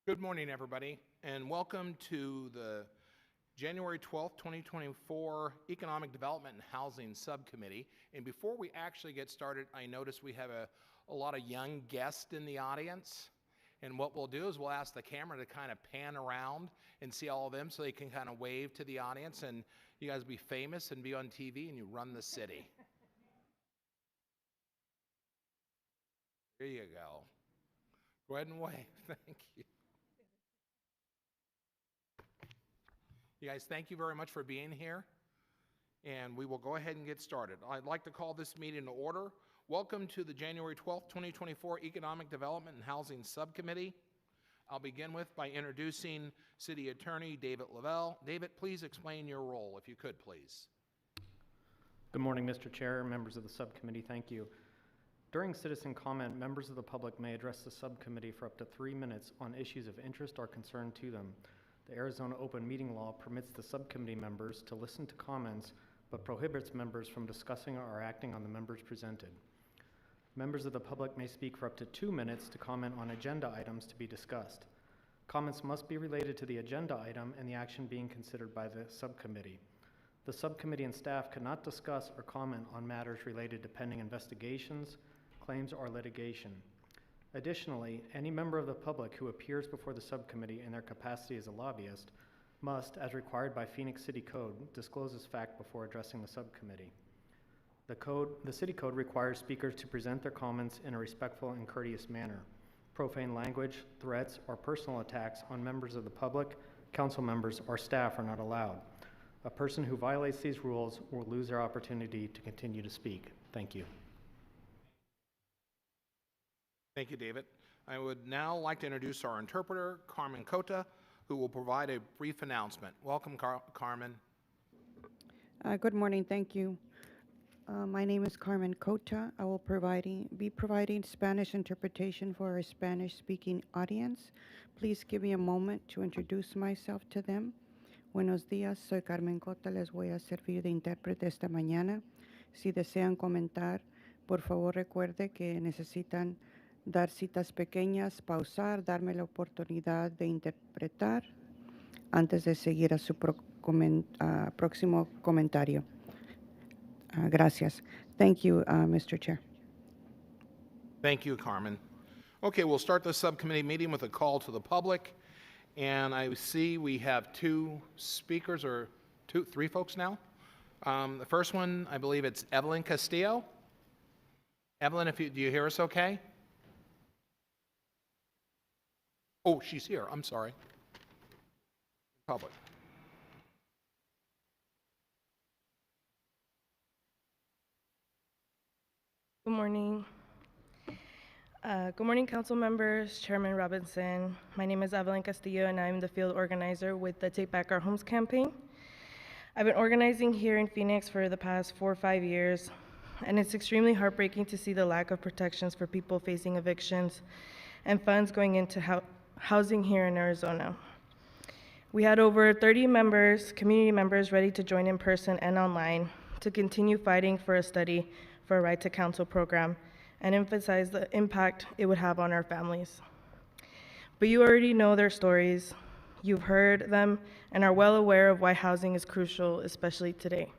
Good morning, everybody, and welcome to the January 12th, 2024 Economic Development and Housing Subcommittee. And before we actually get started, I notice we have a lot of young guests in the audience. And what we'll do is we'll ask the camera to kind of pan around and see all of them so they can kind of wave to the audience and you guys be famous and be on TV and you run the city. There you go. Go ahead and wave. Thank you. You guys, thank you very much for being here, and we will go ahead and get started. I'd like to call this meeting to order. Welcome to the January 12th, 2024 Economic Development and Housing Subcommittee. I'll begin by introducing City Attorney David Lavelle. David, please explain your role, if you could, please. Good morning, Mr. Chair, members of the subcommittee. Thank you. During citizen comment, members of the public may address the subcommittee for up to 3 minutes on issues of interest or concern to them. The Arizona Open Meeting Law permits the subcommittee members to listen to comments, but prohibits members from discussing or acting on the members presented. Members of the public may speak for up to 2 minutes to comment on agenda items to be discussed. Comments must be related to the agenda item and the action being considered by the subcommittee. The subcommittee and staff cannot discuss or comment on matters related to pending investigations, claims, or litigation. Additionally, any member of the public who appears before the subcommittee in their capacity as a lobbyist must, as required by Phoenix City Code, disclose this fact before addressing the subcommittee. The City Code requires speakers to present their comments in a respectful and courteous manner. Profane language, threats, or personal attacks on members of the public, council members, or staff are not allowed. A person who violates these rules will lose their opportunity to continue to speak. Thank you. Thank you, David. I would now like to introduce our interpreter, Carmen Cota, who will provide a brief announcement. Welcome, Carmen. Good morning. Thank you. My name is Carmen Cota. I will be providing Spanish interpretation for our Spanish-speaking audience. Please give me a moment to introduce myself to them. Buenos días, soy Carmen Cota. Les voy a servir de intérprete esta mañana. Si desean comentar, por favor recuerde que necesitan dar citas pequeñas, pausar, darme la oportunidad de interpretar antes de seguir a su próximo comentario. Gracias. Thank you, Mr. Chair. Thank you, Carmen. Okay, we'll start the subcommittee meeting with a call to the public. And I see we have two speakers, or three folks now. The first one, I believe it's Evelyn Castillo. Evelyn, do you hear us okay? Oh, she's here. I'm sorry. Public. Good morning. Good morning, council members, Chairman Robinson. My name is Evelyn Castillo, and I'm the field organizer with the Take Back Our Homes campaign. I've been organizing here in Phoenix for the past 4 or 5 years, and it's extremely heartbreaking to see the lack of protections for people facing evictions and funds going into housing here in Arizona. We had over 30 community members ready to join in person and online to continue fighting for a study for a right to counsel program and emphasize the impact it would have on our families. But you already know their stories, you've heard them, and are well aware of why housing is crucial, especially today.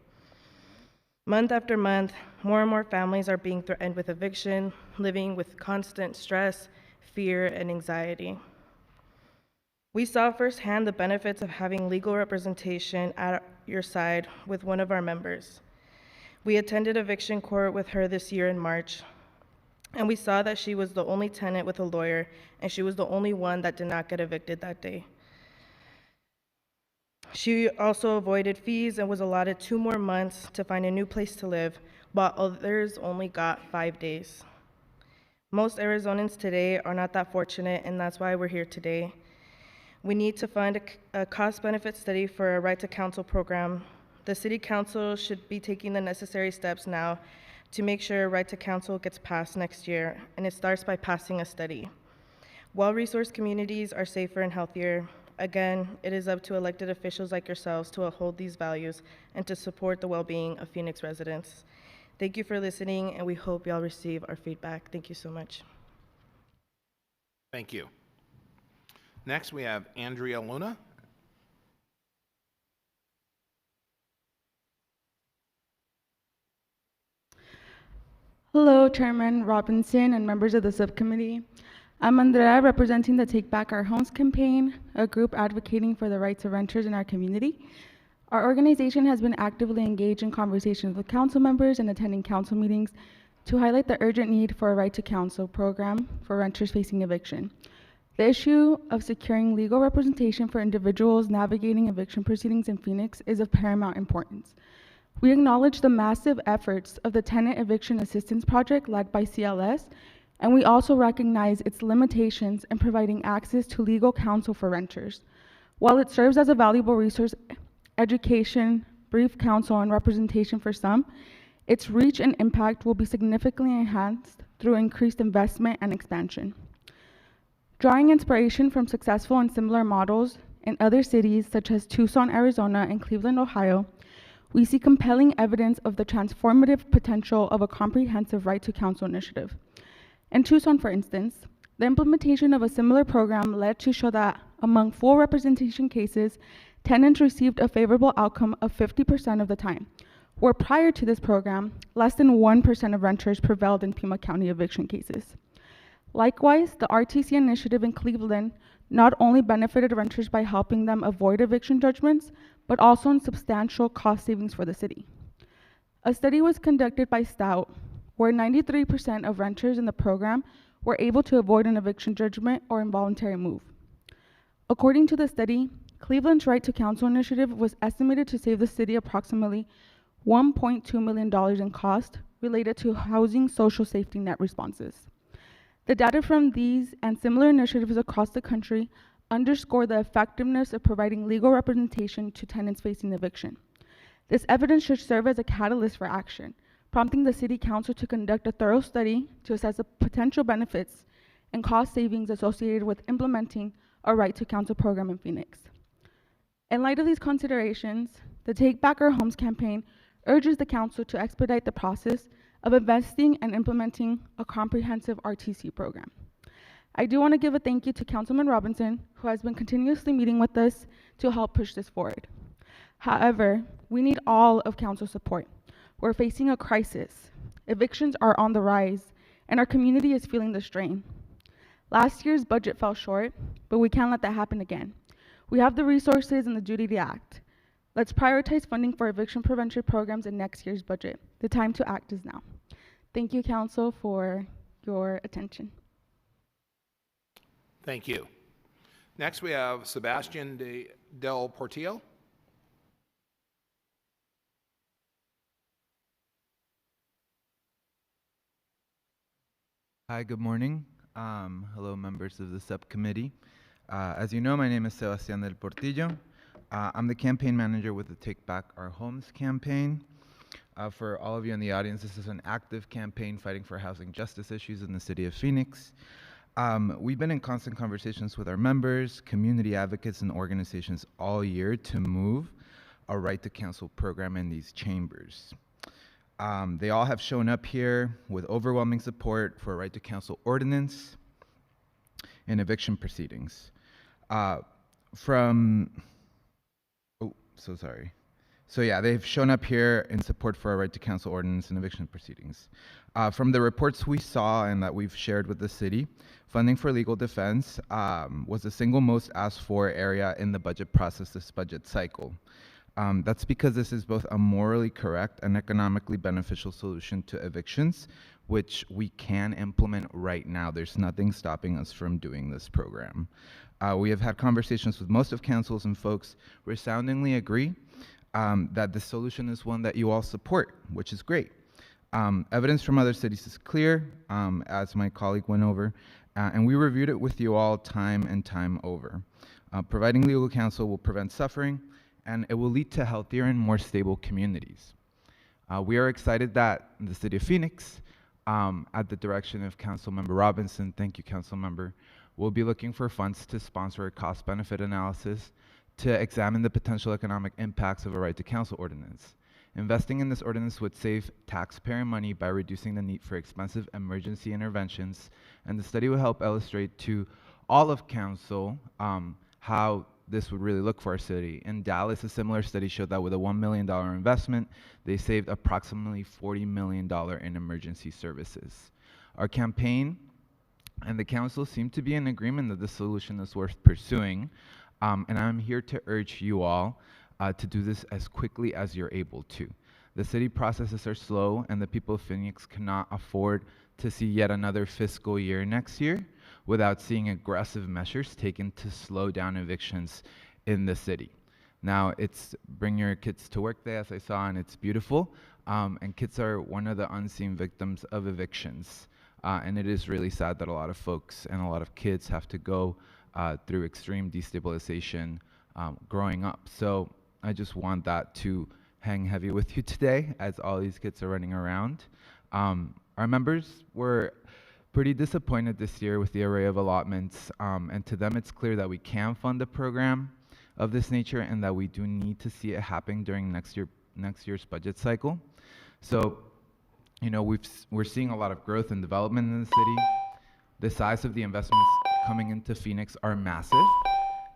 Month after month, more and more families are being threatened with eviction, living with constant stress, fear, and anxiety. We saw firsthand the benefits of having legal representation at your side with one of our members. We attended eviction court with her this year in March, and we saw that she was the only tenant with a lawyer, and she was the only one that did not get evicted that day. She also avoided fees and was allotted 2 more months to find a new place to live, while others only got 5 days. Most Arizonans today are not that fortunate, and that's why we're here today. We need to fund a cost-benefit study for a right to counsel program. The City Council should be taking the necessary steps now to make sure a right to counsel gets passed next year, and it starts by passing a study. Well-resourced communities are safer and healthier. Again, it is up to elected officials like yourselves to uphold these values and to support the well-being of Phoenix residents. Thank you for listening, and we hope y'all receive our feedback. Thank you so much. Thank you. Next, we have Andrea Luna. Hello, Chairman Robinson and members of the subcommittee. I'm Andrea, representing the Take Back Our Homes campaign, a group advocating for the rights of renters in our community. Our organization has been actively engaged in conversations with council members and attending council meetings to highlight the urgent need for a right to counsel program for renters facing eviction. The issue of securing legal representation for individuals navigating eviction proceedings in Phoenix is of paramount importance. We acknowledge the massive efforts of the Tenant Eviction Assistance Project led by CLS, and we also recognize its limitations in providing access to legal counsel for renters. While it serves as a valuable resource, education, brief counsel, and representation for some, its reach and impact will be significantly enhanced through increased investment and expansion. Drawing inspiration from successful and similar models in other cities such as Tucson, Arizona, and Cleveland, Ohio, we see compelling evidence of the transformative potential of a comprehensive right to counsel initiative. In Tucson, for instance, the implementation of a similar program led to show that among full representation cases, tenants received a favorable outcome of 50% of the time, where prior to this program, less than 1% of renters prevailed in Pima County eviction cases. Likewise, the RTC initiative in Cleveland not only benefited renters by helping them avoid eviction judgments, but also in substantial cost savings for the city. A study was conducted by Stout, where 93% of renters in the program were able to avoid an eviction judgment or involuntary move. According to the study, Cleveland's Right to Counsel initiative was estimated to save the city approximately $1.2 million in cost related to housing social safety net responses. The data from these and similar initiatives across the country underscore the effectiveness of providing legal representation to tenants facing eviction. This evidence should serve as a catalyst for action, prompting the City Council to conduct a thorough study to assess the potential benefits and cost savings associated with implementing a right to counsel program in Phoenix. In light of these considerations, the Take Back Our Homes campaign urges the Council to expedite the process of investing and implementing a comprehensive RTC program. I do want to give a thank you to Councilman Robinson, who has been continuously meeting with us to help push this forward. However, we need all of Council's support. We're facing a crisis. Evictions are on the rise, and our community is feeling the strain. Last year's budget fell short, but we can't let that happen again. We have the resources and the duty to act. Let's prioritize funding for eviction prevention programs in next year's budget. The time to act is now. Thank you, Council, for your attention. Thank you. Next, we have Sebastian Del Portillo. Hi, good morning. Hello, members of the subcommittee. As you know, my name is Sebastian Del Portillo. I'm the campaign manager with the Take Back Our Homes campaign. For all of you in the audience, this is an active campaign fighting for housing justice issues in the city of Phoenix. We've been in constant conversations with our members, community advocates, and organizations all year to move a right to counsel program in these chambers. They all have shown up here with overwhelming support for a right to counsel ordinance in eviction proceedings. They've shown up here in support for a right to counsel ordinance in eviction proceedings. From the reports we saw and that we've shared with the city, funding for legal defense was the single most asked for area in the budget process this budget cycle. That's because this is both a morally correct and economically beneficial solution to evictions, which we can implement right now. There's nothing stopping us from doing this program. We have had conversations with most of councils, and folks resoundingly agree that this solution is one that you all support, which is great. Evidence from other cities is clear, as my colleague went over, and we reviewed it with you all time and time over. Providing legal counsel will prevent suffering, and it will lead to healthier and more stable communities. We are excited that the city of Phoenix, at the direction of Councilmember Robinson, thank you, Councilmember, will be looking for funds to sponsor a cost-benefit analysis to examine the potential economic impacts of a right to counsel ordinance. Investing in this ordinance would save taxpayer money by reducing the need for expensive emergency interventions, and the study will help illustrate to all of council how this would really look for our city. In Dallas, a similar study showed that with a $1 million investment, they saved approximately $40 million in emergency services. Our campaign and the council seem to be in agreement that the solution is worth pursuing, and I'm here to urge you all to do this as quickly as you're able to. The city processes are slow, and the people of Phoenix cannot afford to see yet another fiscal year next year without seeing aggressive measures taken to slow down evictions in the city. Now, it's Bring Your Kids to Work Day, as I saw, and it's beautiful, and kids are one of the unseen victims of evictions. And it is really sad that a lot of folks and a lot of kids have to go through extreme destabilization growing up. So I just want that to hang heavy with you today as all these kids are running around. Our members were pretty disappointed this year with the array of allotments, and to them it's clear that we can fund a program of this nature and that we do need to see it happen during next year's budget cycle. So, you know, we're seeing a lot of growth and development in the city. The size of the investments coming into Phoenix are massive,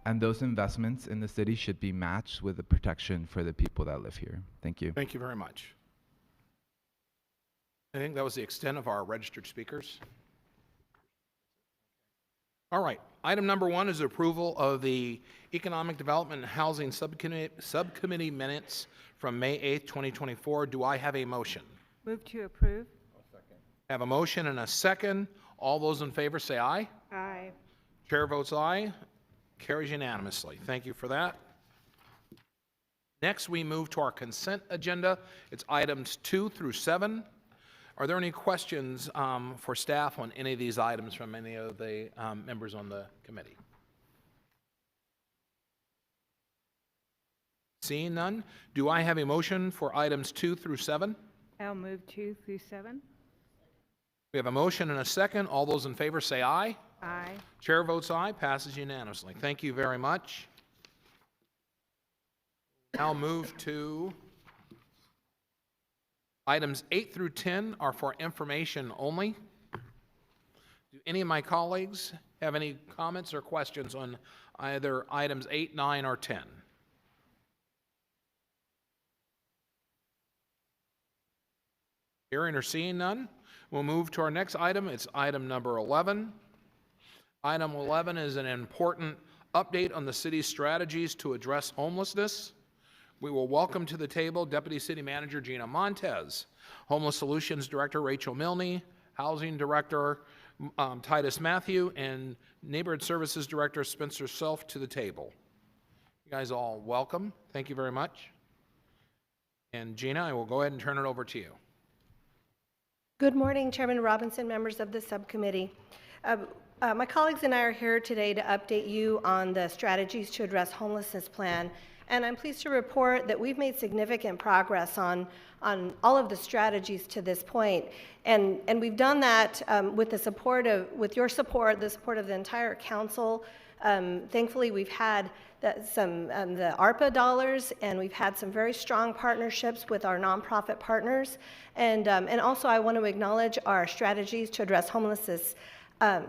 and those investments in the city should be matched with the protection for the people that live here. Thank you. Thank you very much. I think that was the extent of our registered speakers. All right, item number 1 is approval of the Economic Development and Housing Subcommittee minutes from May 8th, 2024. Do I have a motion? Move to approve. I have a motion and a second. All those in favor say aye. Aye. Chair votes aye. Carries unanimously. Thank you for that. Next, we move to our consent agenda. It's items 2 through 7. Are there any questions for staff on any of these items from any of the members on the committee? Seeing none, do I have a motion for items 2 through 7? I'll move 2 through 7. We have a motion and a second. All those in favor say aye. Aye. Chair votes aye. Passes unanimously. Thank you very much. Now move to items 8 through 10 are for information only. Do any of my colleagues have any comments or questions on either items 8, 9, or 10? Hearing or seeing none, we'll move to our next item. It's item number 11. Item 11 is an important update on the city's strategies to address homelessness. We will welcome to the table Deputy City Manager Gina Montez, Homeless Solutions Director Rachel Milne, Housing Director Titus Matthew, and Neighborhood Services Director Spencer Self to the table. You guys all welcome. Thank you very much. And Gina, I will go ahead and turn it over to you. Good morning, Chairman Robinson, members of the subcommittee. My colleagues and I are here today to update you on the strategies to address homelessness plan, and I'm pleased to report that we've made significant progress on all of the strategies to this point, and we've done that with your support, the support of the entire council. Thankfully, we've had the ARPA dollars, and we've had some very strong partnerships with our nonprofit partners, and also I want to acknowledge our strategies to address homelessness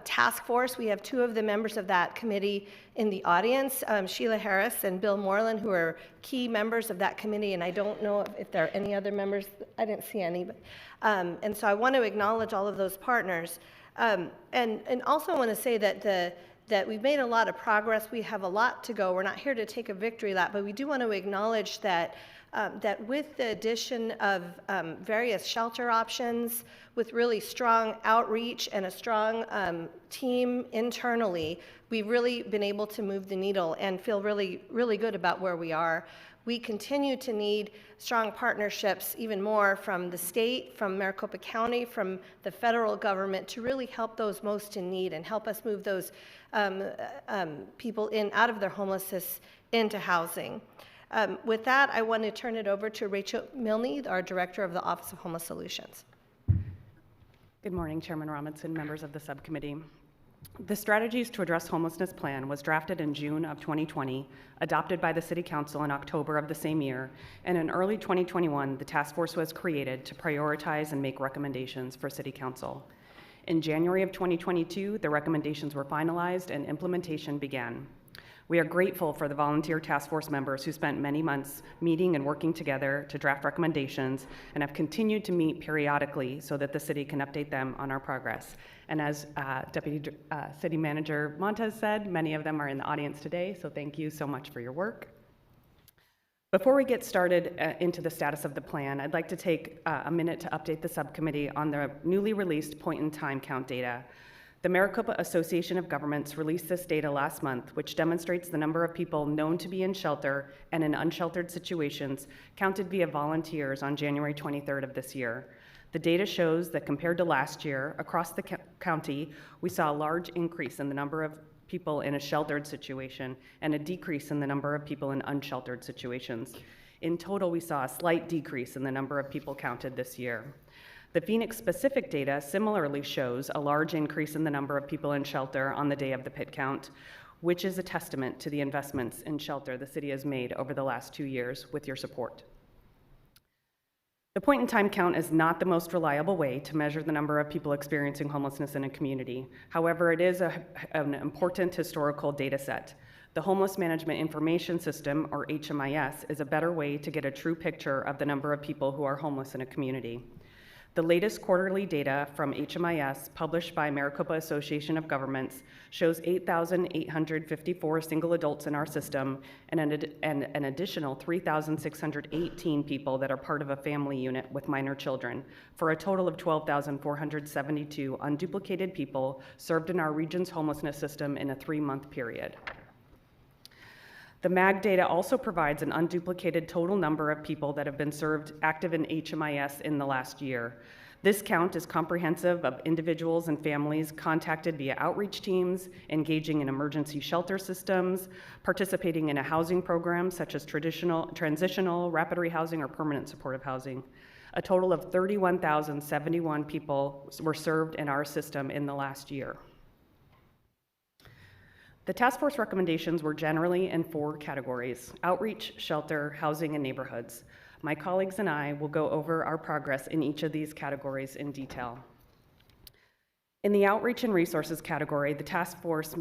task force. We have 2 of the members of that committee in the audience, Sheila Harris and Bill Moreland, who are key members of that committee, and I don't know if there are any other members. I didn't see any, but, and so I want to acknowledge all of those partners, and also want to say that we've made a lot of progress. We have a lot to go. We're not here to take a victory lap, but we do want to acknowledge that with the addition of various shelter options, with really strong outreach and a strong team internally, we've really been able to move the needle and feel really, really good about where we are. We continue to need strong partnerships, even more from the state, from Maricopa County, from the federal government, to really help those most in need and help us move those people out of their homelessness into housing. With that, I want to turn it over to Rachel Milne, our Director of the Office of Homeless Solutions. Good morning, Chairman Robinson, members of the subcommittee. The Strategies to Address Homelessness Plan was drafted in June of 2020, adopted by the City Council in October of the same year, and in early 2021, the task force was created to prioritize and make recommendations for City Council. In January of 2022, the recommendations were finalized and implementation began. We are grateful for the volunteer task force members who spent many months meeting and working together to draft recommendations and have continued to meet periodically so that the city can update them on our progress. And as Deputy City Manager Montez said, many of them are in the audience today, so thank you so much for your work. Before we get started into the status of the plan, I'd like to take a minute to update the subcommittee on the newly released point-in-time count data. The Maricopa Association of Governments released this data last month, which demonstrates the number of people known to be in shelter and in unsheltered situations counted via volunteers on January 23rd of this year. The data shows that compared to last year, across the county, we saw a large increase in the number of people in a sheltered situation and a decrease in the number of people in unsheltered situations. In total, we saw a slight decrease in the number of people counted this year. The Phoenix-specific data similarly shows a large increase in the number of people in shelter on the day of the pit count, which is a testament to the investments in shelter the city has made over the last 2 years with your support. The point-in-time count is not the most reliable way to measure the number of people experiencing homelessness in a community. However, it is an important historical data set. The Homeless Management Information System, or HMIS, is a better way to get a true picture of the number of people who are homeless in a community. The latest quarterly data from HMIS, published by Maricopa Association of Governments, shows 8,854 single adults in our system and an additional 3,618 people that are part of a family unit with minor children, for a total of 12,472 unduplicated people served in our region's homelessness system in a 3-month period. The MAG data also provides an unduplicated total number of people that have been served active in HMIS in the last year. This count is comprehensive of individuals and families contacted via outreach teams, engaging in emergency shelter systems, participating in a housing program such as transitional, rapid rehousing, or permanent supportive housing. A total of 31,071 people were served in our system in the last year. The task force recommendations were generally in 4 categories: outreach, shelter, housing, and neighborhoods. My colleagues and I will go over our progress in each of these categories in detail. In the outreach and resources category, the task force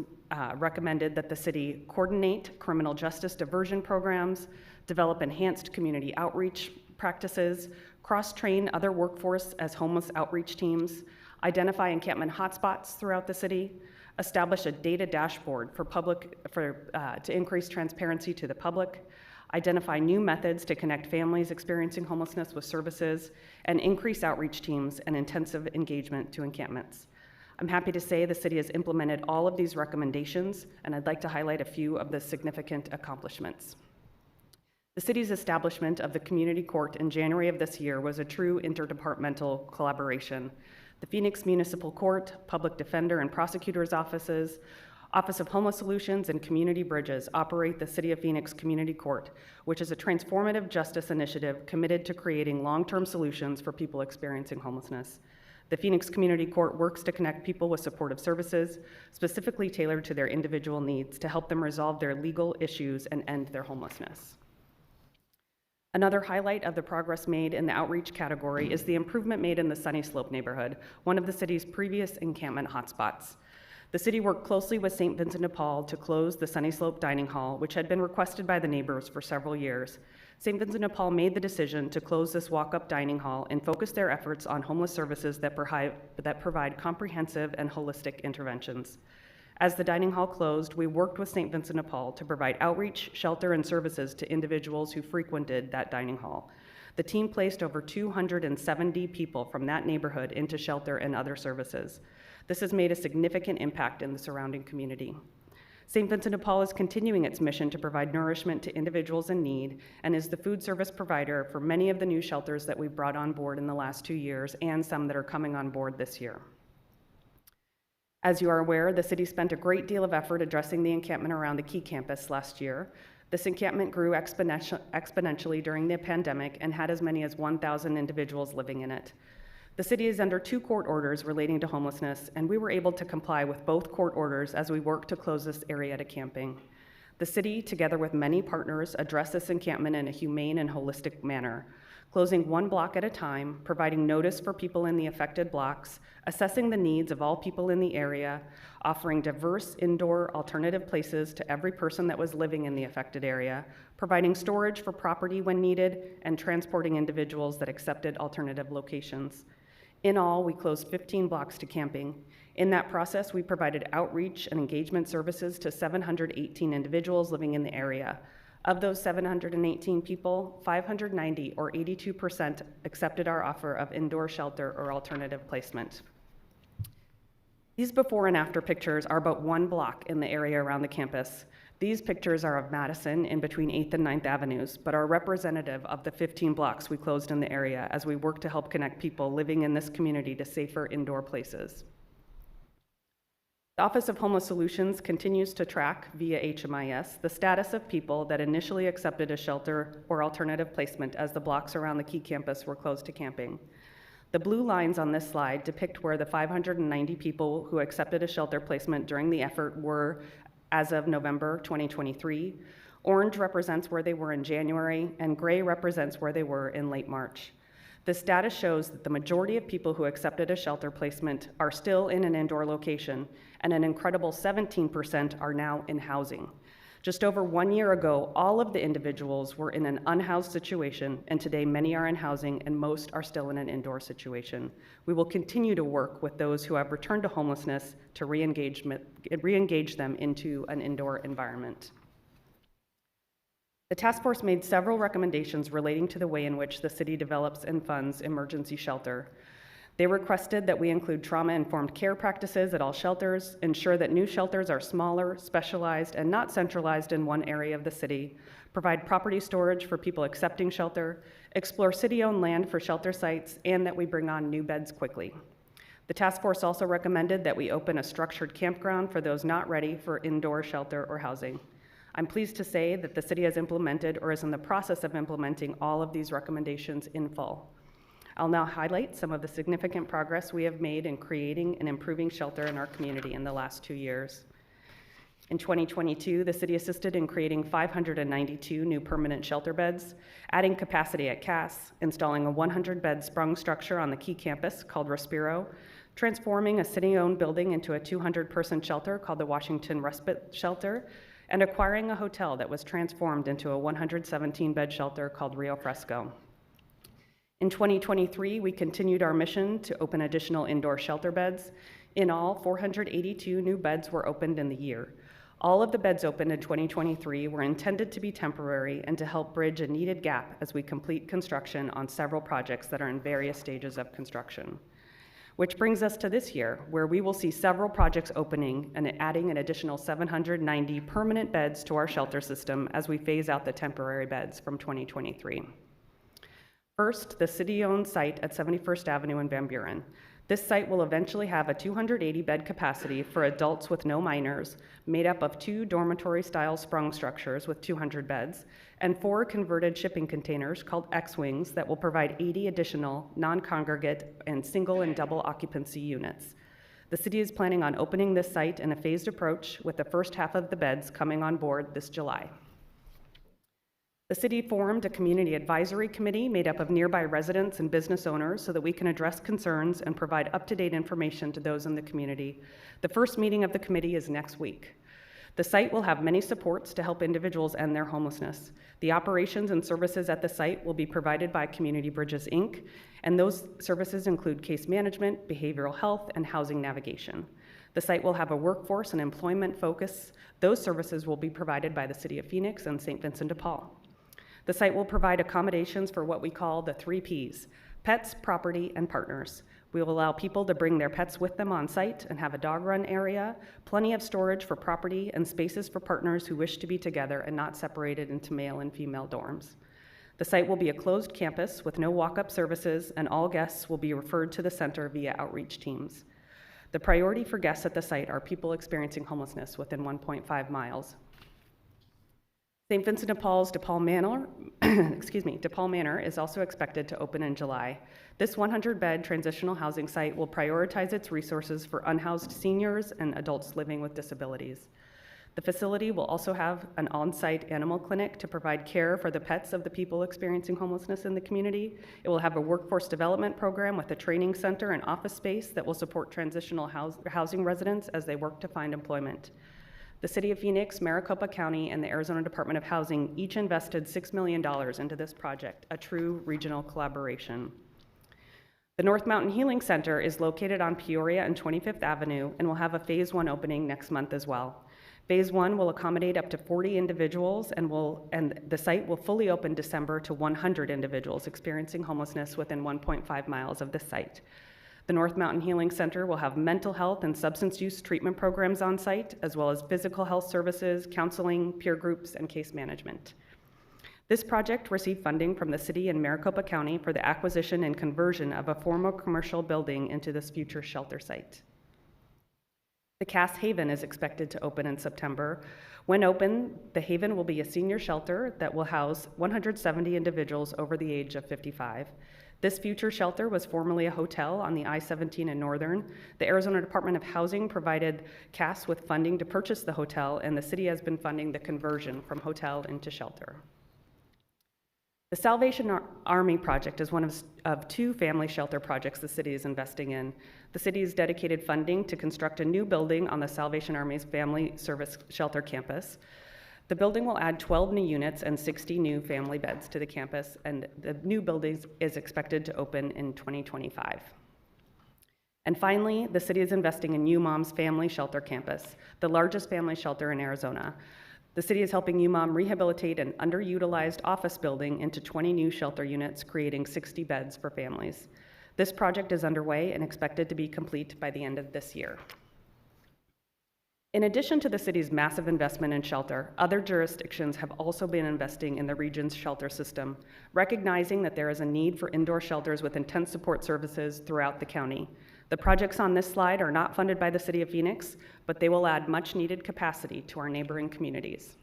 recommended that the city coordinate criminal justice diversion programs, develop enhanced community outreach practices, cross-train other workforce as homeless outreach teams, identify encampment hotspots throughout the city, establish a data dashboard to increase transparency to the public, identify new methods to connect families experiencing homelessness with services, and increase outreach teams and intensive engagement to encampments. I'm happy to say the city has implemented all of these recommendations, and I'd like to highlight a few of the significant accomplishments. The city's establishment of the community court in January of this year was a true interdepartmental collaboration. The Phoenix Municipal Court, Public Defender and Prosecutor's Offices, Office of Homeless Solutions, and Community Bridges operate the City of Phoenix Community Court, which is a transformative justice initiative committed to creating long-term solutions for people experiencing homelessness. The Phoenix Community Court works to connect people with supportive services, specifically tailored to their individual needs, to help them resolve their legal issues and end their homelessness. Another highlight of the progress made in the outreach category is the improvement made in the Sunny Slope neighborhood, one of the city's previous encampment hotspots. The city worked closely with St. Vincent de Paul to close the Sunny Slope Dining Hall, which had been requested by the neighbors for several years. St. Vincent de Paul made the decision to close this walk-up dining hall and focus their efforts on homeless services that provide comprehensive and holistic interventions. As the dining hall closed, we worked with St. Vincent de Paul to provide outreach, shelter, and services to individuals who frequented that dining hall. The team placed over 270 people from that neighborhood into shelter and other services. This has made a significant impact in the surrounding community. St. Vincent de Paul is continuing its mission to provide nourishment to individuals in need and is the food service provider for many of the new shelters that we've brought on board in the last 2 years and some that are coming on board this year. As you are aware, the city spent a great deal of effort addressing the encampment around the Key campus last year. This encampment grew exponentially during the pandemic and had as many as 1,000 individuals living in it. The city is under 2 court orders relating to homelessness, and we were able to comply with both court orders as we work to close this area to camping. The city, together with many partners, addressed this encampment in a humane and holistic manner. closing one block at a time, providing notice for people in the affected blocks, assessing the needs of all people in the area, offering diverse indoor alternative places to every person that was living in the affected area, providing storage for property when needed, and transporting individuals that accepted alternative locations. In all, we closed 15 blocks to camping. In that process, we provided outreach and engagement services to 718 individuals living in the area. Of those 718 people, 590, or 82%, accepted our offer of indoor shelter or alternative placement. These before and after pictures are about one block in the area around the campus. These pictures are of Madison in between 8th and 9th Avenues, but are representative of the 15 blocks we closed in the area as we work to help connect people living in this community to safer indoor places. The Office of Homeless Solutions continues to track via HMIS the status of people that initially accepted a shelter or alternative placement as the blocks around the key campus were closed to camping. The blue lines on this slide depict where the 590 people who accepted a shelter placement during the effort were as of November 2023. Orange represents where they were in January, and gray represents where they were in late March. This data shows that the majority of people who accepted a shelter placement are still in an indoor location, and an incredible 17% are now in housing. Just over 1 year ago, all of the individuals were in an unhoused situation, and today many are in housing and most are still in an indoor situation. We will continue to work with those who have returned to homelessness to re-engage them into an indoor environment. The task force made several recommendations relating to the way in which the city develops and funds emergency shelter. They requested that we include trauma-informed care practices at all shelters, ensure that new shelters are smaller, specialized, and not centralized in one area of the city, provide property storage for people accepting shelter, explore city-owned land for shelter sites, and that we bring on new beds quickly. The task force also recommended that we open a structured campground for those not ready for indoor shelter or housing. I'm pleased to say that the city has implemented or is in the process of implementing all of these recommendations in full. I'll now highlight some of the significant progress we have made in creating and improving shelter in our community in the last 2 years. In 2022, the city assisted in creating 592 new permanent shelter beds, adding capacity at Cass, installing a 100-bed sprung structure on the key campus called Respiro, transforming a city-owned building into a 200-person shelter called the Washington Respite Shelter, and acquiring a hotel that was transformed into a 117-bed shelter called Rio Fresco. In 2023, we continued our mission to open additional indoor shelter beds. In all, 482 new beds were opened in the year. All of the beds opened in 2023 were intended to be temporary and to help bridge a needed gap as we complete construction on several projects that are in various stages of construction. Which brings us to this year, where we will see several projects opening and adding an additional 790 permanent beds to our shelter system as we phase out the temporary beds from 2023. First, the city-owned site at 71st Avenue in Van Buren. This site will eventually have a 280-bed capacity for adults with no minors, made up of 2 dormitory-style sprung structures with 200 beds, and 4 converted shipping containers called X-Wings that will provide 80 additional non-congregate and single and double occupancy units. The city is planning on opening this site in a phased approach, with the first half of the beds coming on board this July. The city formed a community advisory committee made up of nearby residents and business owners so that we can address concerns and provide up-to-date information to those in the community. The first meeting of the committee is next week. The site will have many supports to help individuals end their homelessness. The operations and services at the site will be provided by Community Bridges, Inc., and those services include case management, behavioral health, and housing navigation. The site will have a workforce and employment focus. Those services will be provided by the City of Phoenix and St. Vincent de Paul. The site will provide accommodations for what we call the 3 Ps: pets, property, and partners. We will allow people to bring their pets with them on site and have a dog run area, plenty of storage for property, and spaces for partners who wish to be together and not separated into male and female dorms. The site will be a closed campus with no walk-up services, and all guests will be referred to the center via outreach teams. The priority for guests at the site are people experiencing homelessness within 1.5 miles. St. Vincent de Paul's DePaul Manor is also expected to open in July. This 100-bed transitional housing site will prioritize its resources for unhoused seniors and adults living with disabilities. The facility will also have an on-site animal clinic to provide care for the pets of the people experiencing homelessness in the community. It will have a workforce development program with a training center and office space that will support transitional housing residents as they work to find employment. The City of Phoenix, Maricopa County, and the Arizona Department of Housing each invested $6 million into this project, a true regional collaboration. The North Mountain Healing Center is located on Peoria and 25th Avenue and will have a Phase 1 opening next month as well. Phase 1 will accommodate up to 40 individuals and the site will fully open December to 100 individuals experiencing homelessness within 1.5 miles of the site. The North Mountain Healing Center will have mental health and substance use treatment programs on site, as well as physical health services, counseling, peer groups, and case management. This project received funding from the city and Maricopa County for the acquisition and conversion of a former commercial building into this future shelter site. The Cass Haven is expected to open in September. When open, the Haven will be a senior shelter that will house 170 individuals over the age of 55. This future shelter was formerly a hotel on the I-17 in Northern. The Arizona Department of Housing provided Cass with funding to purchase the hotel, and the city has been funding the conversion from hotel into shelter. The Salvation Army project is one of two family shelter projects the city is investing in. The city has dedicated funding to construct a new building on the Salvation Army's Family Service Shelter campus. The building will add 12 new units and 60 new family beds to the campus, and the new building is expected to open in 2025. And finally, the city is investing in UMOM's Family Shelter campus, the largest family shelter in Arizona. The city is helping UMOM rehabilitate an underutilized office building into 20 new shelter units, creating 60 beds for families. This project is underway and expected to be complete by the end of this year. In addition to the city's massive investment in shelter, other jurisdictions have also been investing in the region's shelter system, recognizing that there is a need for indoor shelters with intense support services throughout the county. The projects on this slide are not funded by the City of Phoenix, but they will add much-needed capacity to our neighboring communities.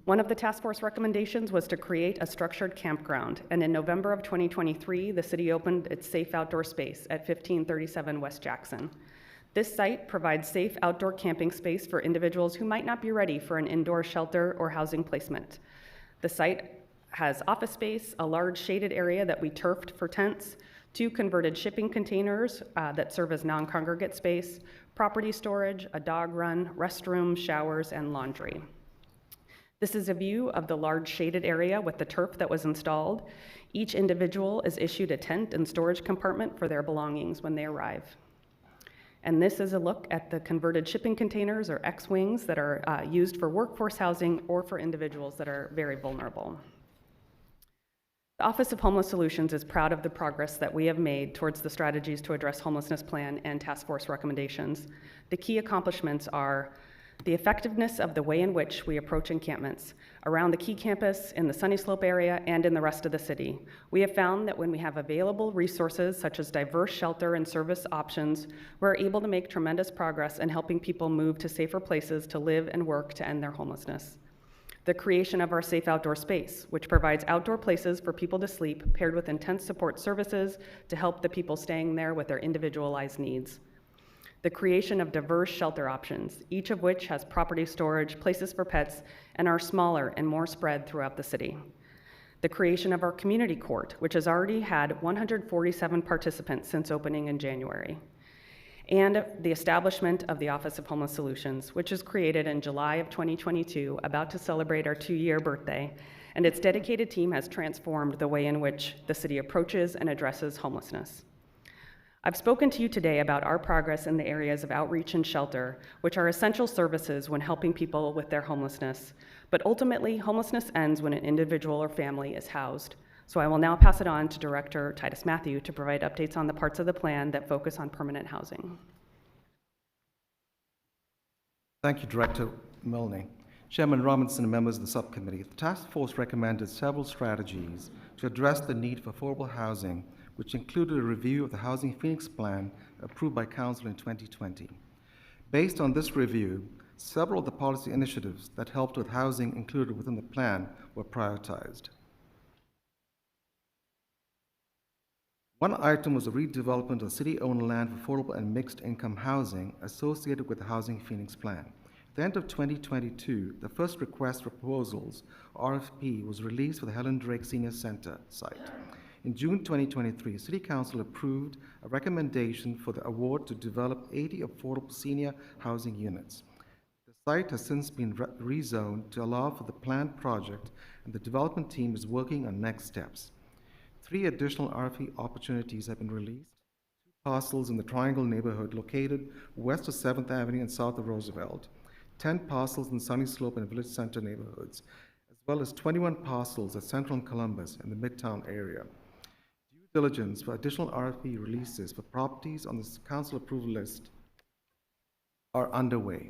One of the task force recommendations was to create a structured campground, and in November of 2023, the city opened its safe outdoor space at 1537 West Jackson. This site provides safe outdoor camping space for individuals who might not be ready for an indoor shelter or housing placement. The site has office space, a large shaded area that we turfed for tents, 2 converted shipping containers that serve as non-congregate space, property storage, a dog run, restrooms, showers, and laundry. This is a view of the large shaded area with the turf that was installed. Each individual is issued a tent and storage compartment for their belongings when they arrive. And this is a look at the converted shipping containers, or X-wings, that are used for workforce housing or for individuals that are very vulnerable. The Office of Homeless Solutions is proud of the progress that we have made towards the strategies to address homelessness plan and task force recommendations. The key accomplishments are the effectiveness of the way in which we approach encampments around the Key campus, in the Sunny Slope area, and in the rest of the city. We have found that when we have available resources such as diverse shelter and service options, we're able to make tremendous progress in helping people move to safer places to live and work to end their homelessness. The creation of our safe outdoor space, which provides outdoor places for people to sleep, paired with intense support services to help the people staying there with their individualized needs. The creation of diverse shelter options, each of which has property storage, places for pets, and are smaller and more spread throughout the city. The creation of our community court, which has already had 147 participants since opening in January. And the establishment of the Office of Homeless Solutions, which was created in July of 2022, about to celebrate our 2-year birthday, and its dedicated team has transformed the way in which the city approaches and addresses homelessness. I've spoken to you today about our progress in the areas of outreach and shelter, which are essential services when helping people with their homelessness. But ultimately, homelessness ends when an individual or family is housed. So I will now pass it on to Director Titus Matthew to provide updates on the parts of the plan that focus on permanent housing. Thank you, Director Milne. Chairman Robinson and members of the subcommittee, the task force recommended several strategies to address the need for affordable housing, which included a review of the Housing Phoenix Plan approved by Council in 2020. Based on this review, several of the policy initiatives that helped with housing included within the plan were prioritized. One item was the redevelopment of city-owned land for affordable and mixed-income housing associated with the Housing Phoenix Plan. At the end of 2022, the first request for proposals, RFP, was released for the Helen Drake Senior Center site. In June 2023, City Council approved a recommendation for the award to develop 80 affordable senior housing units. The site has since been rezoned to allow for the planned project, and the development team is working on next steps. 3 additional RFP opportunities have been released. 2 parcels in the Triangle neighborhood located west of 7th Avenue and south of Roosevelt, 10 parcels in Sunny Slope and Village Center neighborhoods, as well as 21 parcels at Central and Columbus in the Midtown area. Due diligence for additional RFP releases for properties on the council approval list are underway.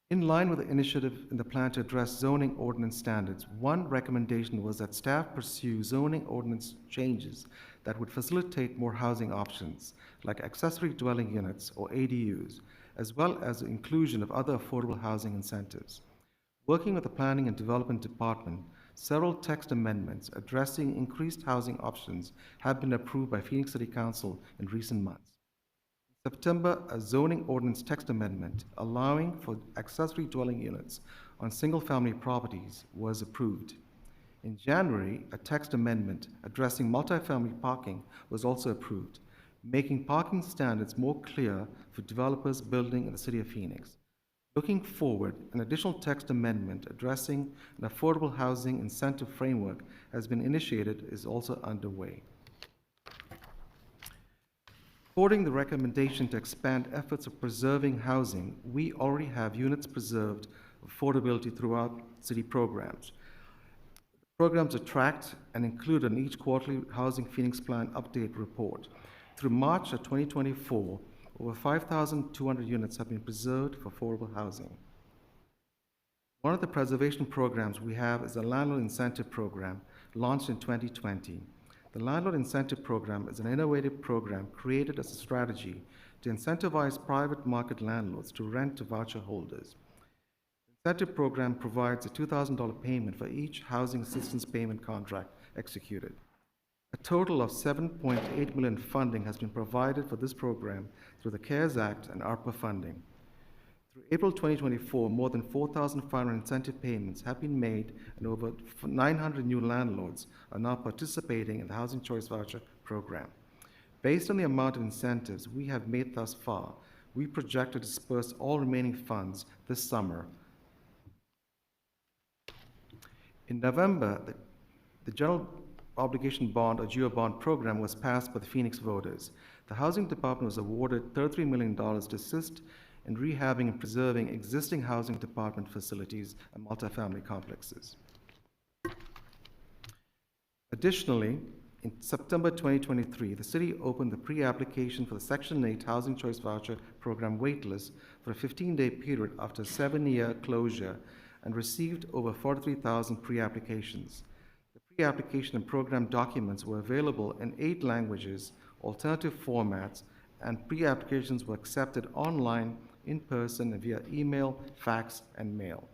In line with the initiative in the plan to address zoning ordinance standards, one recommendation was that staff pursue zoning ordinance changes that would facilitate more housing options, like accessory dwelling units or ADUs, as well as the inclusion of other affordable housing incentives. Working with the Planning and Development Department, several text amendments addressing increased housing options have been approved by Phoenix City Council in recent months. In September, a zoning ordinance text amendment allowing for accessory dwelling units on single-family properties was approved. In January, a text amendment addressing multifamily parking was also approved, making parking standards more clear for developers building in the city of Phoenix. Looking forward, an additional text amendment addressing an affordable housing incentive framework has been initiated is also underway. Supporting the recommendation to expand efforts of preserving housing, we already have units preserved affordability throughout city programs. Programs are tracked and included in each quarterly Housing Phoenix Plan update report. Through March of 2024, over 5,200 units have been preserved for affordable housing. One of the preservation programs we have is the Landlord Incentive Program, launched in 2020. The Landlord Incentive Program is an innovative program created as a strategy to incentivize private market landlords to rent to voucher holders. The incentive program provides a $2,000 payment for each housing assistance payment contract executed. A total of $7.8 million funding has been provided for this program through the CARES Act and ARPA funding. Through April 2024, more than 4,500 incentive payments have been made, and over 900 new landlords are now participating in the Housing Choice Voucher program. Based on the amount of incentives we have made thus far, we project to disperse all remaining funds this summer. In November, the General Obligation Bond or GEO Bond program was passed by the Phoenix voters. The Housing Department was awarded $33 million to assist in rehabbing and preserving existing housing department facilities and multifamily complexes. Additionally, in September 2023, the city opened the pre-application for the Section 8 Housing Choice Voucher Program waitlist for a 15-day period after a 7-year closure and received over 43,000 pre-applications. The pre-application and program documents were available in 8 languages, alternative formats, and pre-applications were accepted online, in person, and via email, fax, and mail.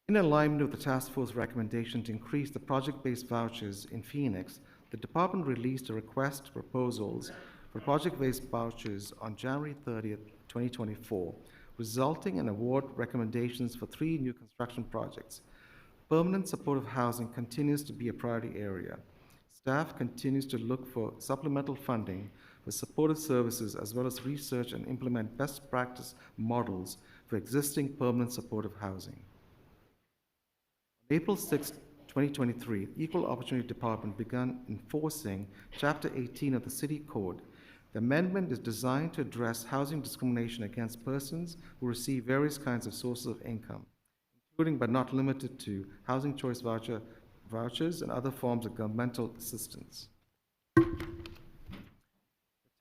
In alignment with the task force recommendation to increase the project-based vouchers in Phoenix, the department released a request for proposals for project-based vouchers on January 30th, 2024, resulting in award recommendations for 3 new construction projects. Permanent supportive housing continues to be a priority area. Staff continues to look for supplemental funding for supportive services, as well as research and implement best practice models for existing permanent supportive housing. On April 6, 2023, the Equal Opportunity Department began enforcing Chapter 18 of the City Code. The amendment is designed to address housing discrimination against persons who receive various kinds of sources of income, including but not limited to housing choice vouchers and other forms of governmental assistance.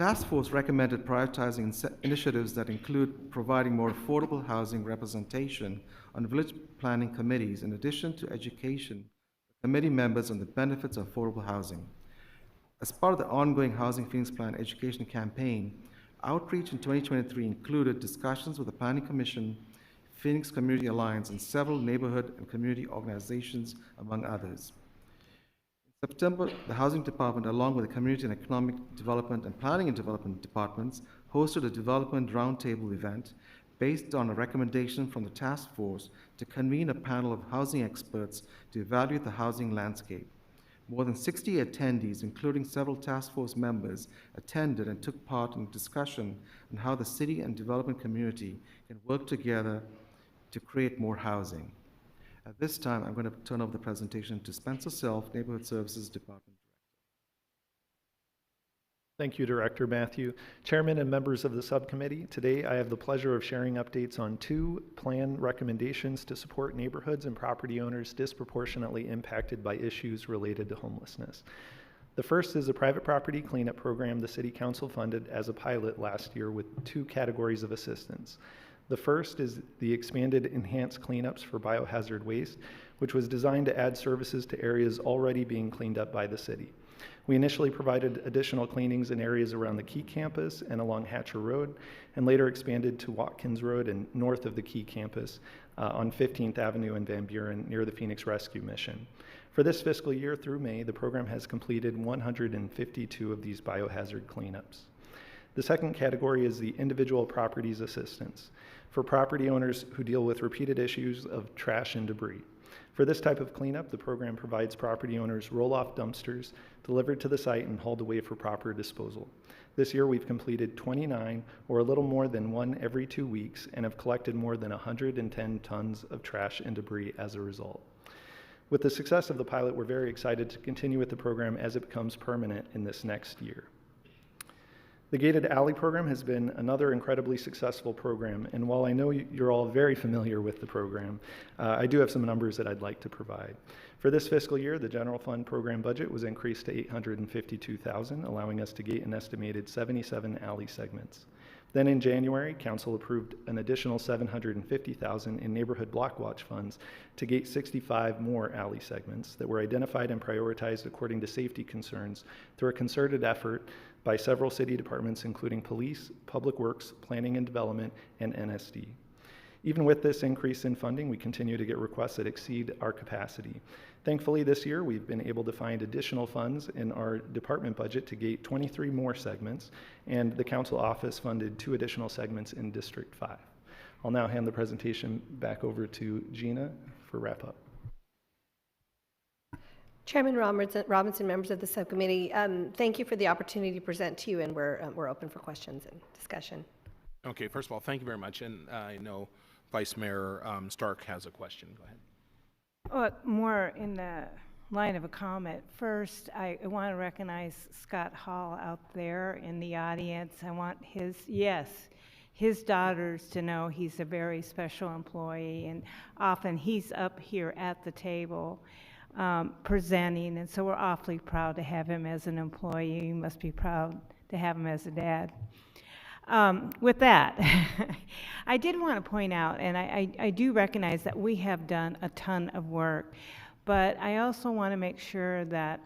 The task force recommended prioritizing initiatives that include providing more affordable housing representation on village planning committees, in addition to education of committee members on the benefits of affordable housing. As part of the ongoing Housing Phoenix Plan education campaign, outreach in 2023 included discussions with the Planning Commission, Phoenix Community Alliance, and several neighborhood and community organizations, among others. In September, the Housing Department, along with the Community and Economic Development and Planning and Development departments, hosted a development roundtable event based on a recommendation from the task force to convene a panel of housing experts to evaluate the housing landscape. More than 60 attendees, including several task force members, attended and took part in discussion on how the city and development community can work together to create more housing. At this time, I'm going to turn over the presentation to Spencer Self, Neighborhood Services Department. Thank you, Director Matthew. Chairman and members of the subcommittee, today I have the pleasure of sharing updates on 2 plan recommendations to support neighborhoods and property owners disproportionately impacted by issues related to homelessness. The first is a private property cleanup program the City Council funded as a pilot last year with 2 categories of assistance. The first is the expanded enhanced cleanups for biohazard waste, which was designed to add services to areas already being cleaned up by the city. We initially provided additional cleanings in areas around the Key campus and along Hatcher Road, and later expanded to Watkins Road and north of the Key campus on 15th Avenue in Van Buren near the Phoenix Rescue Mission. For this fiscal year through May, the program has completed 152 of these biohazard cleanups. The second category is the individual properties assistance for property owners who deal with repeated issues of trash and debris. For this type of cleanup, the program provides property owners roll-off dumpsters delivered to the site and hauled away for proper disposal. This year, we've completed 29, or a little more than 1 every 2 weeks, and have collected more than 110 tons of trash and debris as a result. With the success of the pilot, we're very excited to continue with the program as it becomes permanent in this next year. The Gated Alley program has been another incredibly successful program, and while I know you're all very familiar with the program, I do have some numbers that I'd like to provide. For this fiscal year, the general fund program budget was increased to $852,000, allowing us to gate an estimated 77 alley segments. Then in January, Council approved an additional $750,000 in neighborhood block watch funds to gate 65 more alley segments that were identified and prioritized according to safety concerns through a concerted effort by several city departments, including police, public works, planning and development, and NSD. Even with this increase in funding, we continue to get requests that exceed our capacity. Thankfully, this year, we've been able to find additional funds in our department budget to gate 23 more segments, and the council office funded 2 additional segments in District 5. I'll now hand the presentation back over to Gina for wrap-up. Chairman Robinson, members of the subcommittee, thank you for the opportunity to present to you, and we're open for questions and discussion. Okay, first of all, thank you very much, and I know Vice Mayor Stark has a question. Go ahead. Well, more in the line of a comment. First, I want to recognize Scott Hall out there in the audience. I want his daughters to know he's a very special employee, and often he's up here at the table presenting, and so we're awfully proud to have him as an employee. You must be proud to have him as a dad. With that, I did want to point out, and I do recognize that we have done a ton of work, but I also want to make sure that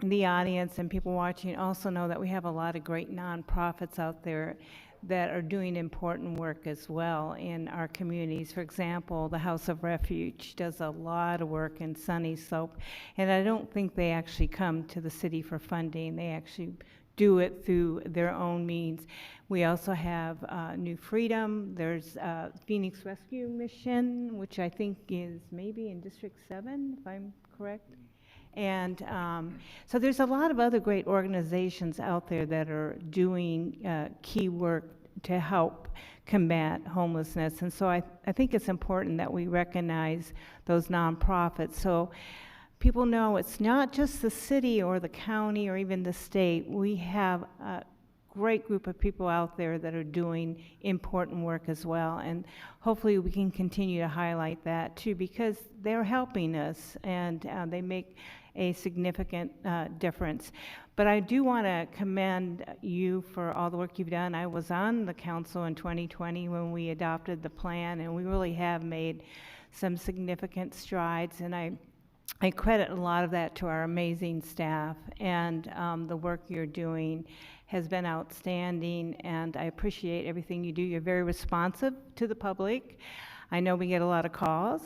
the audience and people watching also know that we have a lot of great nonprofits out there that are doing important work as well in our communities. For example, the House of Refuge does a lot of work in Sunny Slope, and I don't think they actually come to the city for funding. They actually do it through their own means. We also have New Freedom. There's Phoenix Rescue Mission, which I think is maybe in District 7, if I'm correct. And so there's a lot of other great organizations out there that are doing key work to help combat homelessness. And so I think it's important that we recognize those nonprofits. So people know it's not just the city or the county or even the state. We have a great group of people out there that are doing important work as well. And hopefully we can continue to highlight that too, because they're helping us and they make a significant difference. But I do want to commend you for all the work you've done. I was on the council in 2020 when we adopted the plan, and we really have made some significant strides, and I credit a lot of that to our amazing staff, and the work you're doing has been outstanding, and I appreciate everything you do. You're very responsive to the public. I know we get a lot of calls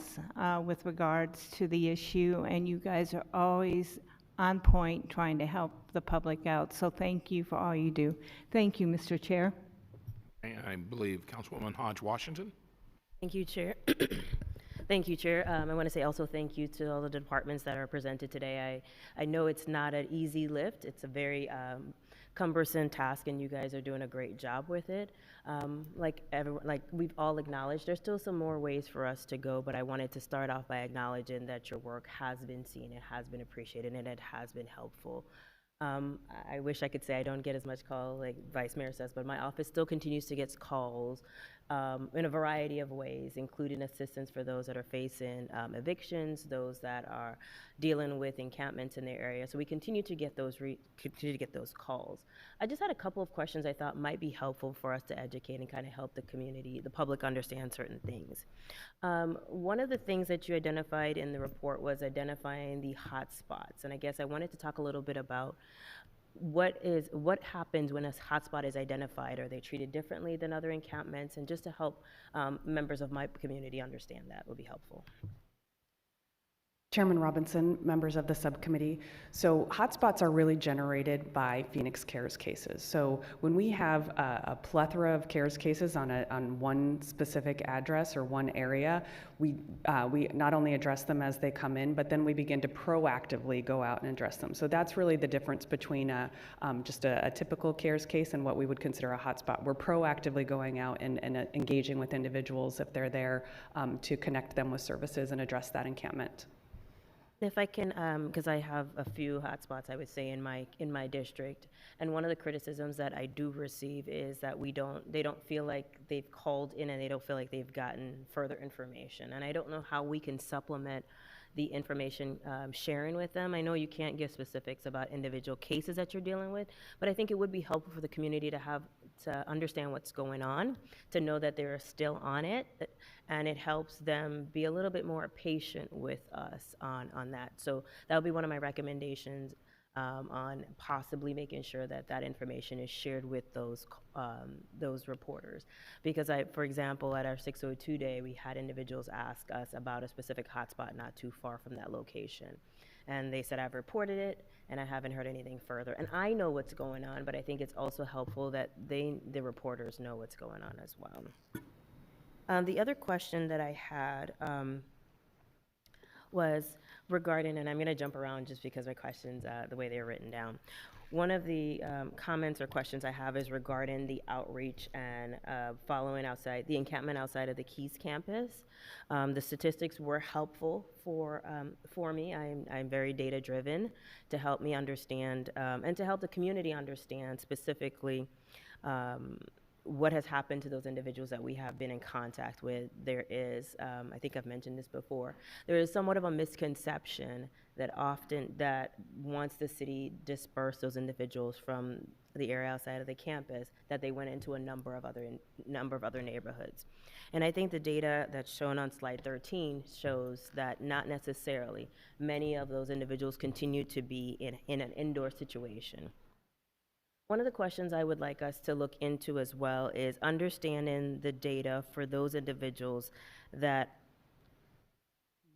with regards to the issue, and you guys are always on point trying to help the public out. So thank you for all you do. Thank you, Mr. Chair. I believe Councilwoman Hodge Washington. Thank you, Chair. Thank you, Chair. I want to say also thank you to all the departments that are presented today. I know it's not an easy lift. It's a very cumbersome task, and you guys are doing a great job with it. Like we've all acknowledged, there's still some more ways for us to go, but I wanted to start off by acknowledging that your work has been seen, it has been appreciated, and it has been helpful. I wish I could say I don't get as much call like Vice Mayor says, but my office still continues to get calls in a variety of ways, including assistance for those that are facing evictions, those that are dealing with encampments in their area. So we continue to get those calls. I just had a couple of questions I thought might be helpful for us to educate and kind of help the community, the public, understand certain things. One of the things that you identified in the report was identifying the hot spots, and I guess I wanted to talk a little bit about what happens when a hotspot is identified. Are they treated differently than other encampments? And just to help members of my community understand that would be helpful. Chairman Robinson, members of the subcommittee. So hotspots are really generated by Phoenix CARES cases. So when we have a plethora of CARES cases on one specific address or one area, we not only address them as they come in, but then we begin to proactively go out and address them. So that's really the difference between just a typical CARES case and what we would consider a hotspot. We're proactively going out and engaging with individuals if they're there to connect them with services and address that encampment. If I can, because I have a few hotspots, I would say in my district, and one of the criticisms that I do receive is that they don't feel like they've called in and they don't feel like they've gotten further information, and I don't know how we can supplement the information sharing with them. I know you can't give specifics about individual cases that you're dealing with, but I think it would be helpful for the community to understand what's going on, to know that they're still on it, and it helps them be a little bit more patient with us on that. So that would be one of my recommendations on possibly making sure that that information is shared with those reporters. Because for example, at our 602 day, we had individuals ask us about a specific hotspot not too far from that location. And they said, I've reported it, and I haven't heard anything further. And I know what's going on, but I think it's also helpful that the reporters know what's going on as well. The other question that I had was regarding, and I'm going to jump around just because my questions, the way they're written down. One of the comments or questions I have is regarding the outreach and following outside, the encampment outside of the Keys campus. The statistics were helpful for me. I'm very data driven to help me understand and to help the community understand specifically what has happened to those individuals that we have been in contact with. There is, I think I've mentioned this before, there is somewhat of a misconception that once the city dispersed those individuals from the area outside of the campus, that they went into a number of other neighborhoods. And I think the data that's shown on slide 13 shows that not necessarily. Many of those individuals continue to be in an indoor situation. One of the questions I would like us to look into as well is understanding the data for those individuals that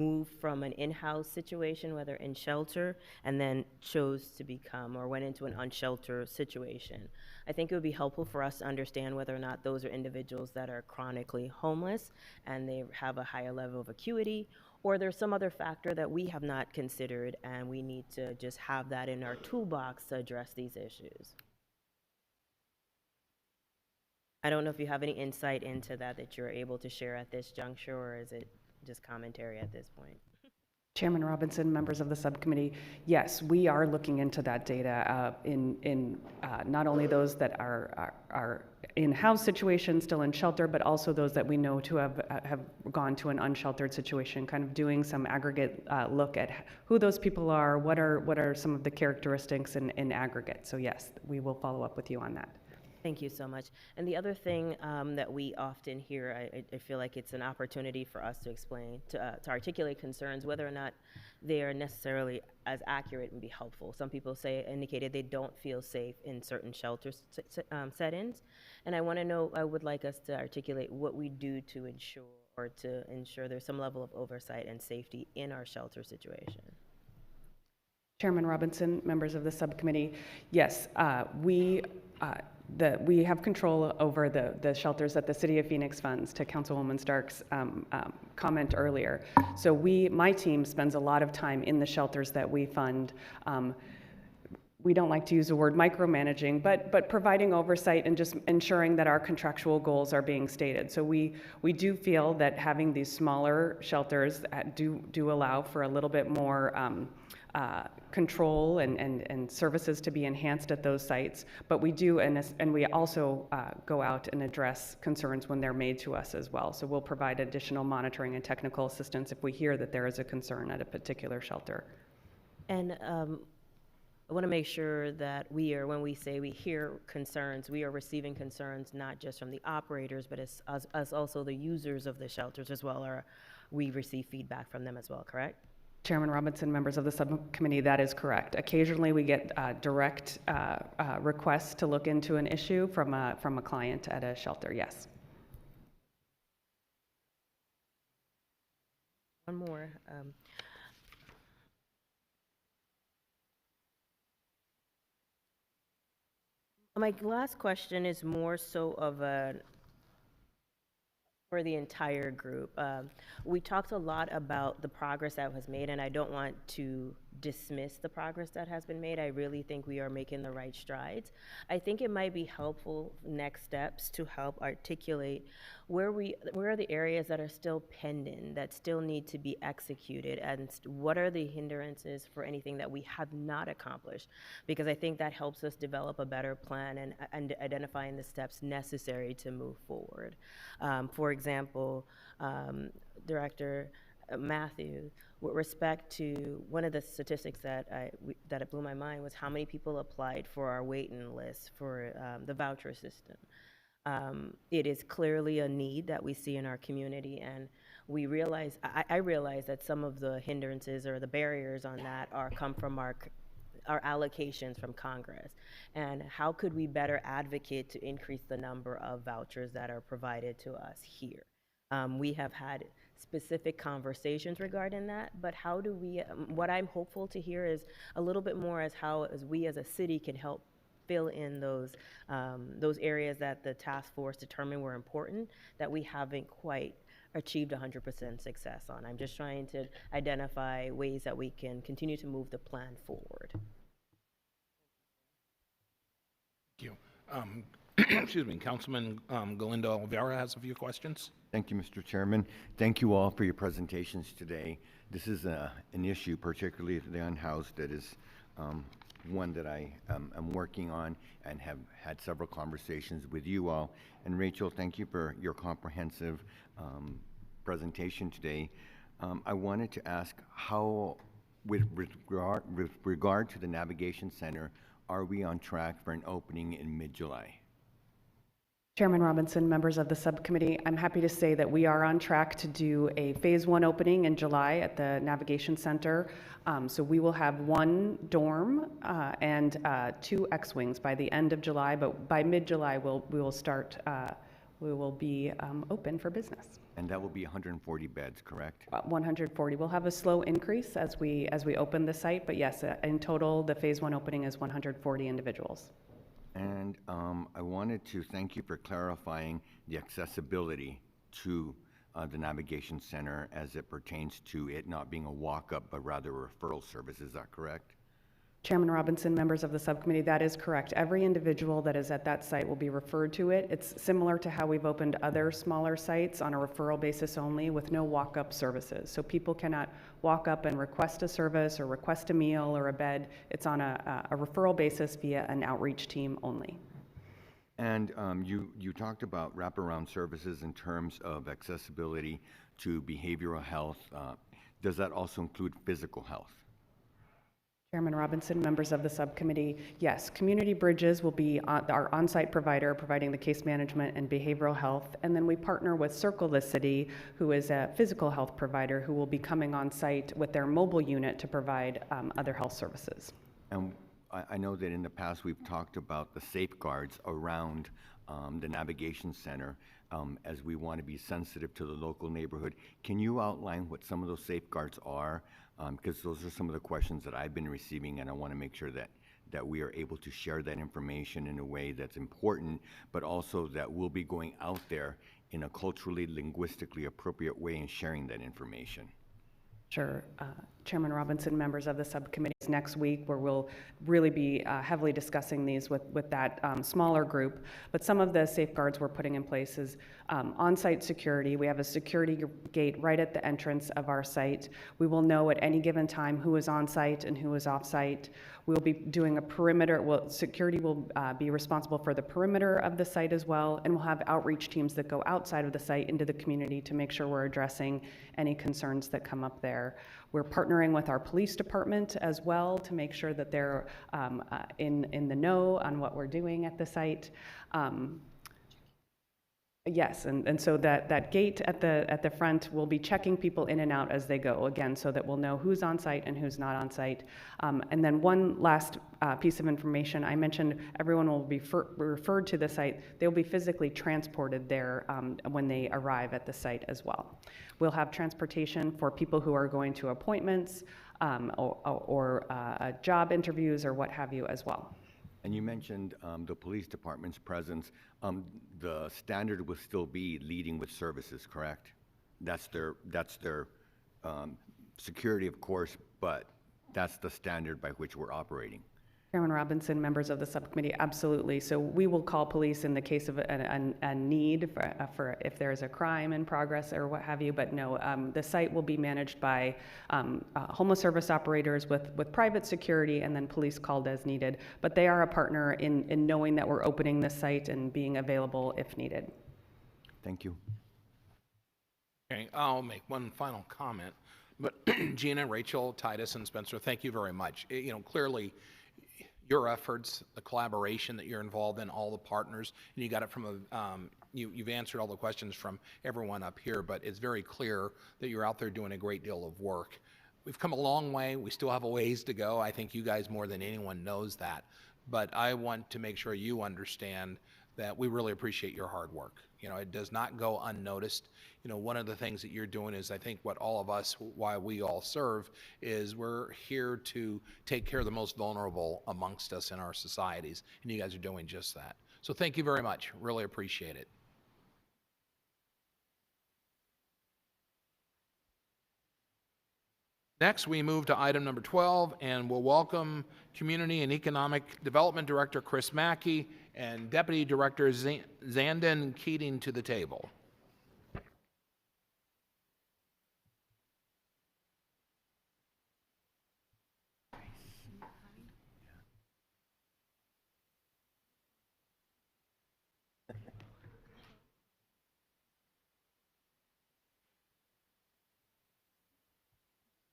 moved from an in-house situation, whether in shelter, and then chose to become or went into an unsheltered situation. I think it would be helpful for us to understand whether or not those are individuals that are chronically homeless and they have a higher level of acuity, or there's some other factor that we have not considered and we need to just have that in our toolbox to address these issues. I don't know if you have any insight into that you're able to share at this juncture, or is it just commentary at this point? Chairman Robinson, members of the subcommittee, yes, we are looking into that data in not only those that are in-house situations, still in shelter, but also those that we know to have gone to an unsheltered situation, kind of doing some aggregate look at who those people are, what are some of the characteristics in aggregate. So yes, we will follow up with you on that. Thank you so much. And the other thing that we often hear, I feel like it's an opportunity for us to explain, to articulate concerns, whether or not they are necessarily as accurate and be helpful. Some people indicated they don't feel safe in certain shelter settings. And I would like us to articulate what we do to ensure there's some level of oversight and safety in our shelter situation. Chairman Robinson, members of the subcommittee, yes, we we have control over the shelters that the City of Phoenix funds, to Councilwoman Stark's comment earlier. So my team spends a lot of time in the shelters that we fund. We don't like to use the word micromanaging, but providing oversight and just ensuring that our contractual goals are being stated. So we do feel that having these smaller shelters do allow for a little bit more control and services to be enhanced at those sites. But we do, and we also go out and address concerns when they're made to us as well. So we'll provide additional monitoring and technical assistance if we hear that there is a concern at a particular shelter. And I want to make sure that when we say we hear concerns, we are receiving concerns not just from the operators, but as also the users of the shelters as well, or we receive feedback from them as well, correct? Chairman Robinson, members of the subcommittee, that is correct. Occasionally we get direct requests to look into an issue from a client at a shelter, yes. One more. My last question is more so of for the entire group. We talked a lot about the progress that was made, and I don't want to dismiss the progress that has been made. I really think we are making the right strides. I think it might be helpful next steps to help articulate where are the areas that are still pending, that still need to be executed, and what are the hindrances for anything that we have not accomplished, because I think that helps us develop a better plan and identifying the steps necessary to move forward. For example, Director Matthew, with respect to one of the statistics that it blew my mind was how many people applied for our waiting list for the voucher system. It is clearly a need that we see in our community, and I realize that some of the hindrances or the barriers on that come from our allocations from Congress, and how could we better advocate to increase the number of vouchers that are provided to us here. We have had specific conversations regarding that, but how do we, what I'm hopeful to hear is a little bit more as we as a city can help fill in those areas that the task force determined were important that we haven't quite achieved 100% success on. I'm just trying to identify ways that we can continue to move the plan forward. Thank you. Excuse me, Councilman Galindo Oliveira has a few questions. Thank you, Mr. Chairman. Thank you all for your presentations today. This is an issue, particularly the unhoused, that is one that I am working on and have had several conversations with you all. And Rachel, thank you for your comprehensive presentation today. I wanted to ask how, with regard to the Navigation Center, are we on track for an opening in mid-July? Chairman Robinson, members of the subcommittee, I'm happy to say that we are on track to do a phase 1 opening in July at the Navigation Center. So we will have 1 dorm and 2 X-Wings by the end of July, but by mid-July we will be open for business. And that will be 140 beds, correct? 140. We'll have a slow increase as we open the site, but yes, in total, the phase 1 opening is 140 individuals. And I wanted to thank you for clarifying the accessibility to the Navigation Center as it pertains to it not being a walk-up, but rather a referral service. Is that correct? Chairman Robinson, members of the subcommittee, that is correct. Every individual that is at that site will be referred to it. It's similar to how we've opened other smaller sites on a referral basis only with no walk-up services. So people cannot walk up and request a service or request a meal or a bed. It's on a referral basis via an outreach team only. And you talked about wraparound services in terms of accessibility to behavioral health. Does that also include physical health? Chairman Robinson, members of the subcommittee, yes, Community Bridges will be our on-site provider providing the case management and behavioral health, and then we partner with Circle the City, who is a physical health provider who will be coming on site with their mobile unit to provide other health services. And I know that in the past we've talked about the safeguards around the Navigation Center as we want to be sensitive to the local neighborhood. Can you outline what some of those safeguards are? Because those are some of the questions that I've been receiving, and I want to make sure that that we are able to share that information in a way that's important, but also that we'll be going out there in a culturally, linguistically appropriate way and sharing that information. Sure. Chairman Robinson, members of the subcommittee, next week where we'll really be heavily discussing these with that smaller group. But some of the safeguards we're putting in place is on-site security. We have a security gate right at the entrance of our site. We will know at any given time who is on site and who is off site. We'll be doing a perimeter, security will be responsible for the perimeter of the site as well, and we'll have outreach teams that go outside of the site into the community to make sure we're addressing any concerns that come up there. We're partnering with our police department as well to make sure that they're in the know on what we're doing at the site. Yes, and so that gate at the front will be checking people in and out as they go, again, so that we'll know who's on site and who's not on site. And then one last piece of information, I mentioned everyone will be referred to the site. They'll be physically transported there when they arrive at the site as well. We'll have transportation for people who are going to appointments or job interviews or what have you as well. And you mentioned the police department's presence. The standard will still be leading with services, correct? That's their security, of course, but that's the standard by which we're operating. Chairman Robinson, members of the subcommittee, absolutely. So we will call police in the case of a need for if there's a crime in progress or what have you, but no, the site will be managed by homeless service operators with private security and then police called as needed. But they are a partner in knowing that we're opening the site and being available if needed. Thank you. Okay, I'll make one final comment. But Gina, Rachel, Titus, and Spencer, thank you very much. You know, clearly, your efforts, the collaboration that you're involved in, all the partners, and you got it from you've answered all the questions from everyone up here, but it's very clear that you're out there doing a great deal of work. We've come a long way. We still have a ways to go. I think you guys more than anyone knows that. But I want to make sure you understand that we really appreciate your hard work. You know, it does not go unnoticed. You know, one of the things that you're doing is, I think what all of us, why we all serve, is we're here to take care of the most vulnerable amongst us in our societies, and you guys are doing just that. So thank you very much. Really appreciate it. Next, we move to item number 12, and we'll welcome Community and Economic Development Director Chris Mackey and Deputy Director Zandon Keating to the table.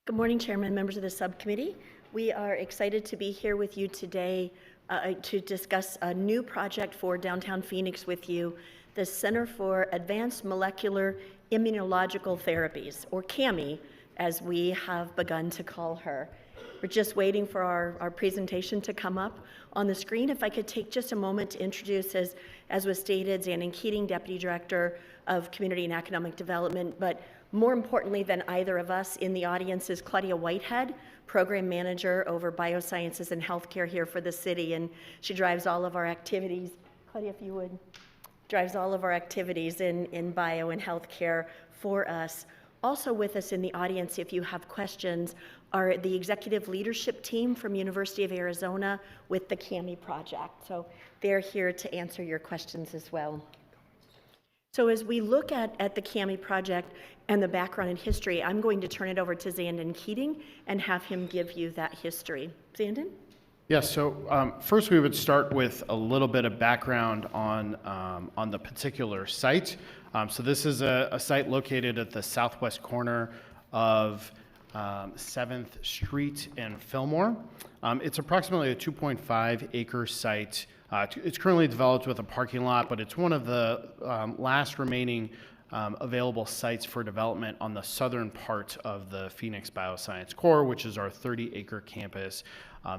Good morning, Chairman, members of the subcommittee. We are excited to be here with you today to discuss a new project for downtown Phoenix with you, the Center for Advanced Molecular Immunological Therapies, or Cami, as we have begun to call her. We're just waiting for our presentation to come up on the screen. If I could take just a moment to introduce, as was stated, Zandon Keating, Deputy Director of Community and Economic Development, but more importantly than either of us in the audience is Claudia Whitehead, Program Manager over Biosciences and Healthcare here for the city, and she drives all of our activities. Claudia, if you would, drives all of our activities in bio and healthcare for us. Also with us in the audience, if you have questions, are the executive leadership team from University of Arizona with the Cami project. So they're here to answer your questions as well. So as we look at the Cami project and the background and history, I'm going to turn it over to Zandon Keating and have him give you that history. Zandon? Yes, so first we would start with a little bit of background on the particular site. So this is a site located at the southwest corner of 7th Street and Fillmore. It's approximately a 2.5 acre site It's currently developed with a parking lot, but it's one of the last remaining available sites for development on the southern part of the Phoenix Bioscience Core, which is our 30-acre campus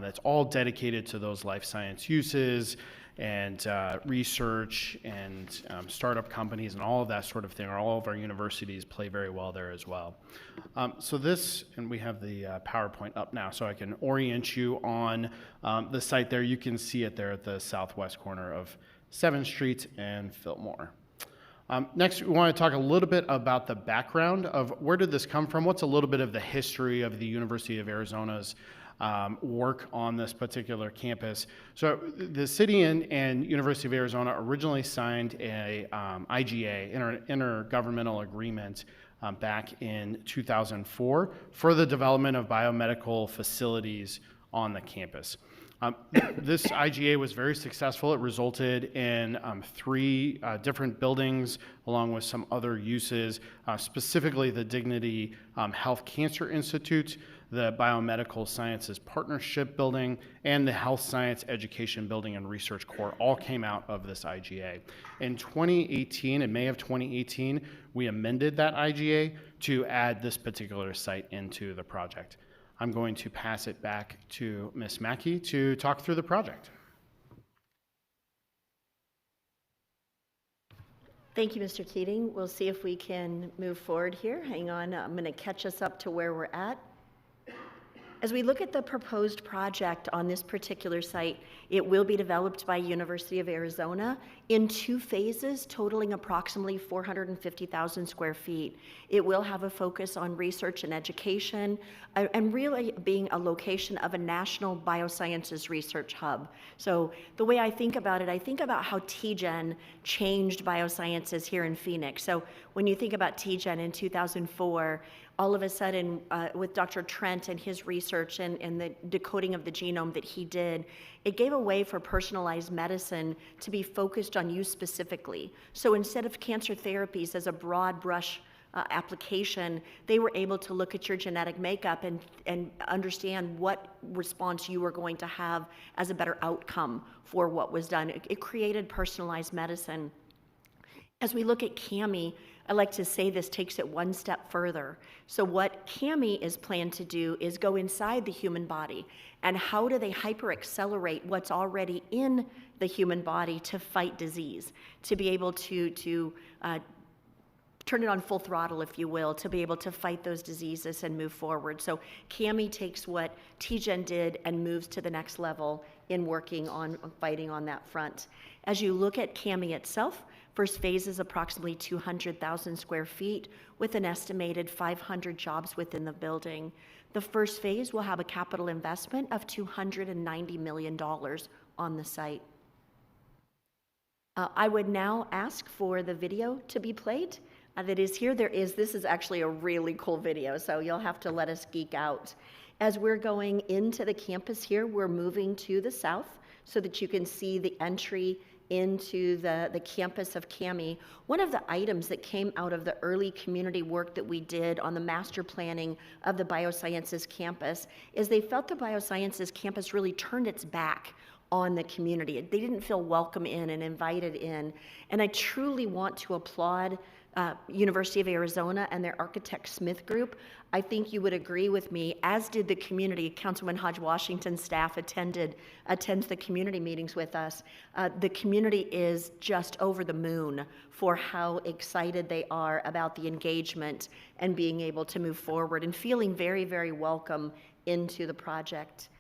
that's all dedicated to those life science uses and research and startup companies and all of that sort of thing. All of our universities play very well there as well. So this, and we have the PowerPoint up now, so I can orient you on the site there. You can see it there at the southwest corner of 7th Street and Fillmore. Next, we want to talk a little bit about the background of where did this come from? What's a little bit of the history of the University of Arizona's work on this particular campus? So the city and University of Arizona originally signed a IGA, intergovernmental agreement, back in 2004 for the development of biomedical facilities on the campus. This IGA was very successful. It resulted in 3 different buildings along with some other uses, specifically the Dignity Health Cancer Institute, the Biomedical Sciences Partnership Building, and the Health Science Education Building and Research Core all came out of this IGA. In 2018, in May of 2018, we amended that IGA to add this particular site into the project. I'm going to pass it back to Ms. Mackey to talk through the project. Thank you, Mr. Keating. We'll see if we can move forward here. Hang on, I'm going to catch us up to where we're at. As we look at the proposed project on this particular site, it will be developed by University of Arizona in 2 phases, totaling approximately 450,000 square feet. It will have a focus on research and education, and really being a location of a national biosciences research hub. So the way I think about it, I think about how TGen changed biosciences here in Phoenix. So when you think about TGen in 2004, all of a sudden, with Dr. Trent and his research and the decoding of the genome that he did, it gave a way for personalized medicine to be focused on you specifically. So instead of cancer therapies as a broad brush application, they were able to look at your genetic makeup and understand what response you were going to have as a better outcome for what was done. It created personalized medicine. As we look at Cami, I like to say this takes it one step further. So what Cami is planned to do is go inside the human body, and how do they hyper-accelerate what's already in the human body to fight disease, to be able to turn it on full throttle, if you will, to be able to fight those diseases and move forward. So Cami takes what TGen did and moves to the next level in working on fighting on that front. As you look at Cami itself, first phase is approximately 200,000 square feet with an estimated 500 jobs within the building. The first phase will have a capital investment of $290 million on the site. I would now ask for the video to be played. That is here. This is actually a really cool video, so you'll have to let us geek out. As we're going into the campus here, we're moving to the south so that you can see the entry into the campus of Cami. One of the items that came out of the early community work that we did on the master planning of the biosciences campus is they felt the biosciences campus really turned its back on the community. They didn't feel welcome in and invited in. And I truly want to applaud University of Arizona and their Architect Smith group. I think you would agree with me, as did the community. Councilman Hodge Washington's staff attends the community meetings with us. The community is just over the moon for how excited they are about the engagement and being able to move forward and feeling very, very welcome into the project.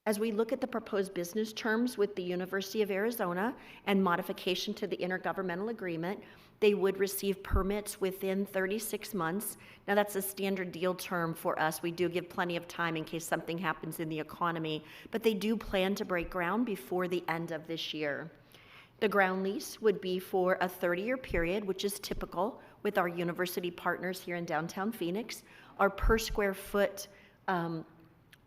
As we look at the proposed business terms with the University of Arizona and modification to the intergovernmental agreement, they would receive permits within 36 months. Now that's a standard deal term for us. We do give plenty of time in case something happens in the economy, but they do plan to break ground before the end of this year. The ground lease would be for a 30-year period, which is typical with our university partners here in downtown Phoenix. Our per square foot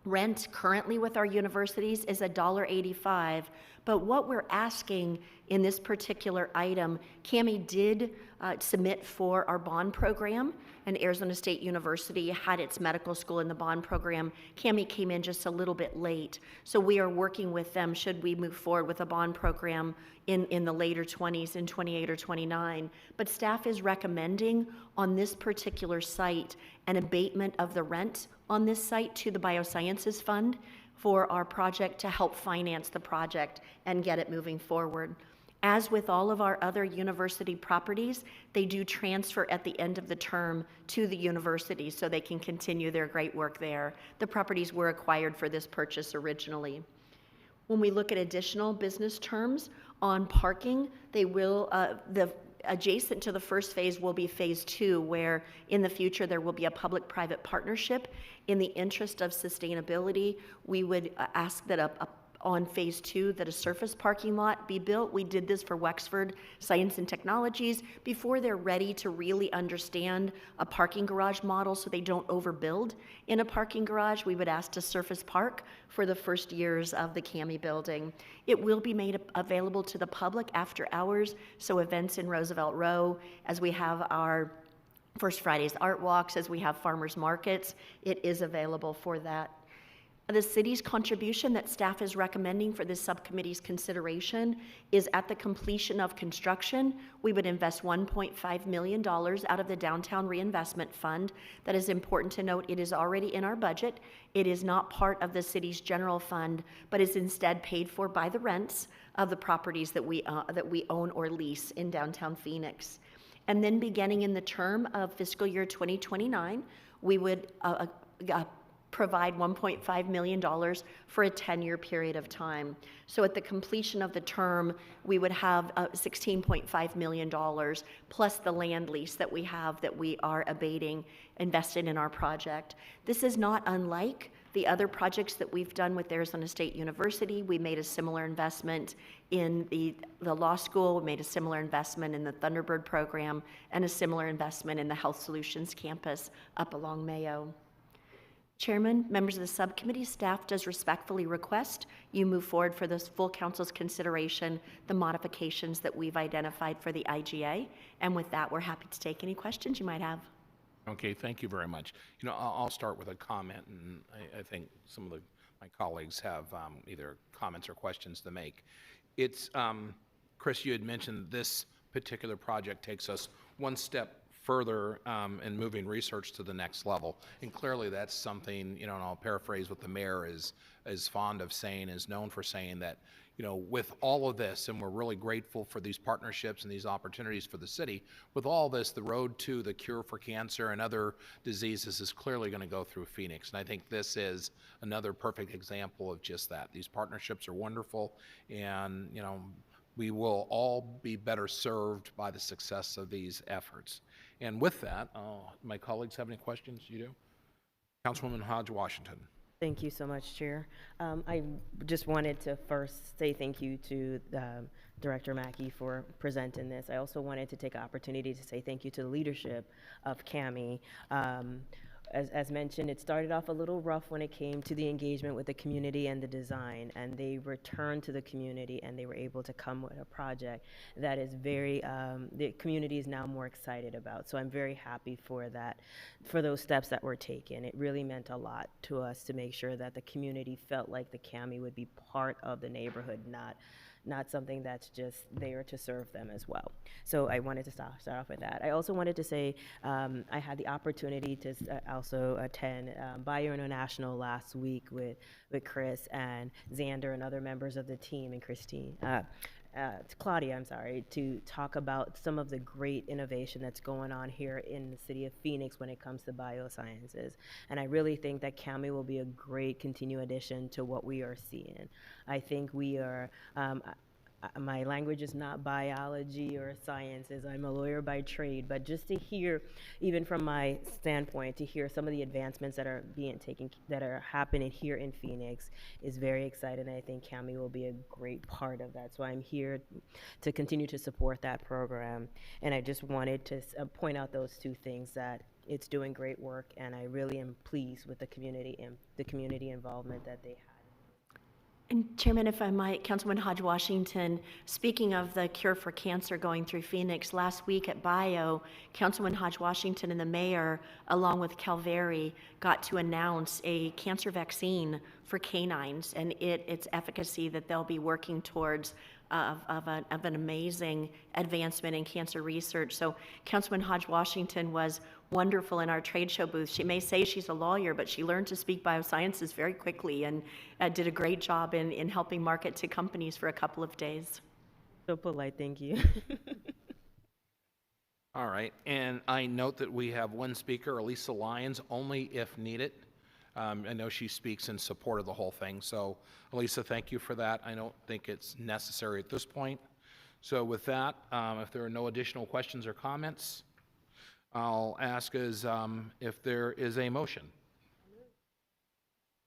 Rent currently with our universities is $1.85, but what we're asking in this particular item, Cami did submit for our bond program, and Arizona State University had its medical school in the bond program. Cami came in just a little bit late, so we are working with them should we move forward with a bond program in the later 20s, in 28 or 29. But staff is recommending on this particular site an abatement of the rent on this site to the Biosciences Fund for our project to help finance the project and get it moving forward. As with all of our other university properties, they do transfer at the end of the term to the university so they can continue their great work there. The properties were acquired for this purchase originally. When we look at additional business terms on parking, they will, adjacent to the first phase will be phase 2, where in the future there will be a public-private partnership. In the interest of sustainability, we would ask that on phase 2 that a surface parking lot be built. We did this for Wexford Science and Technologies before they're ready to really understand a parking garage model so they don't overbuild in a parking garage. We would ask to surface park for the first years of the Cami building. It will be made available to the public after hours, so events in Roosevelt Row, as we have our First Fridays art walks, as we have farmers markets, it is available for that. The city's contribution that staff is recommending for this subcommittee's consideration is at the completion of construction, we would invest $1.5 million out of the Downtown Reinvestment Fund. That is important to note. It is already in our budget. It is not part of the city's general fund, but is instead paid for by the rents of the properties that we own or lease in downtown Phoenix. And then beginning in the term of fiscal year 2029, we would provide $1.5 million for a 10-year period of time. So at the completion of the term, we would have $16.5 million plus the land lease that we have that we are abating invested in our project. This is not unlike the other projects that we've done with Arizona State University. We made a similar investment in the law school, we made a similar investment in the Thunderbird program, and a similar investment in the Health Solutions campus up along Mayo. Chairman, members of the subcommittee, staff does respectfully request you move forward for this full council's consideration, the modifications that we've identified for the IGA. And with that, we're happy to take any questions you might have. Okay, thank you very much. You know, I'll start with a comment, and I think some of my colleagues have either comments or questions to make. It's, Chris, you had mentioned this particular project takes us one step further in moving research to the next level. And clearly that's something, you know, and I'll paraphrase what the mayor is fond of saying, is known for saying that, you know, with all of this, and we're really grateful for these partnerships and these opportunities for the city, with all this, the road to the cure for cancer and other diseases is clearly going to go through Phoenix. And I think this is another perfect example of just that. These partnerships are wonderful, and, you know, we will all be better served by the success of these efforts. And with that, my colleagues have any questions? You do? Councilwoman Hodge Washington. Thank you so much, Chair. I just wanted to first say thank you to Director Mackey for presenting this. I also wanted to take an opportunity to say thank you to the leadership of Cami. As mentioned, it started off a little rough when it came to the engagement with the community and the design, and they returned to the community and they were able to come with a project that is very, the community is now more excited about. So I'm very happy for that, for those steps that were taken. It really meant a lot to us to make sure that the community felt like the Cami would be part of the neighborhood, not something that's just there to serve them as well. So I wanted to start off with that. I also wanted to say I had the opportunity to also attend Bio International last week with Chris and Xander and other members of the team, and Christine. Claudia, I'm sorry, to talk about some of the great innovation that's going on here in the city of Phoenix when it comes to biosciences. And I really think that Cami will be a great continued addition to what we are seeing. I think we are, my language is not biology or sciences. I'm a lawyer by trade, but just to hear, even from my standpoint, to hear some of the advancements that are that are happening here in Phoenix is very exciting. I think Cami will be a great part of that. So I'm here to continue to support that program. And I just wanted to point out those two things, that it's doing great work, and I really am pleased with the community and the community involvement that they have. And Chairman, if I might, Councilman Hodge Washington, speaking of the cure for cancer going through Phoenix, last week at Bio, Councilman Hodge Washington and the mayor, along with Calvary, got to announce a cancer vaccine for canines and its efficacy that they'll be working towards of an amazing advancement in cancer research. So Councilman Hodge Washington was wonderful in our trade show booth. She may say she's a lawyer, but she learned to speak biosciences very quickly and did a great job in helping market to companies for a couple of days. So polite, thank you. All right, and I note that we have one speaker, Elisa Lyons, only if needed. I know she speaks in support of the whole thing, so Elisa, thank you for that. I don't think it's necessary at this point. So with that, if there are no additional questions or comments, I'll ask if there is a motion.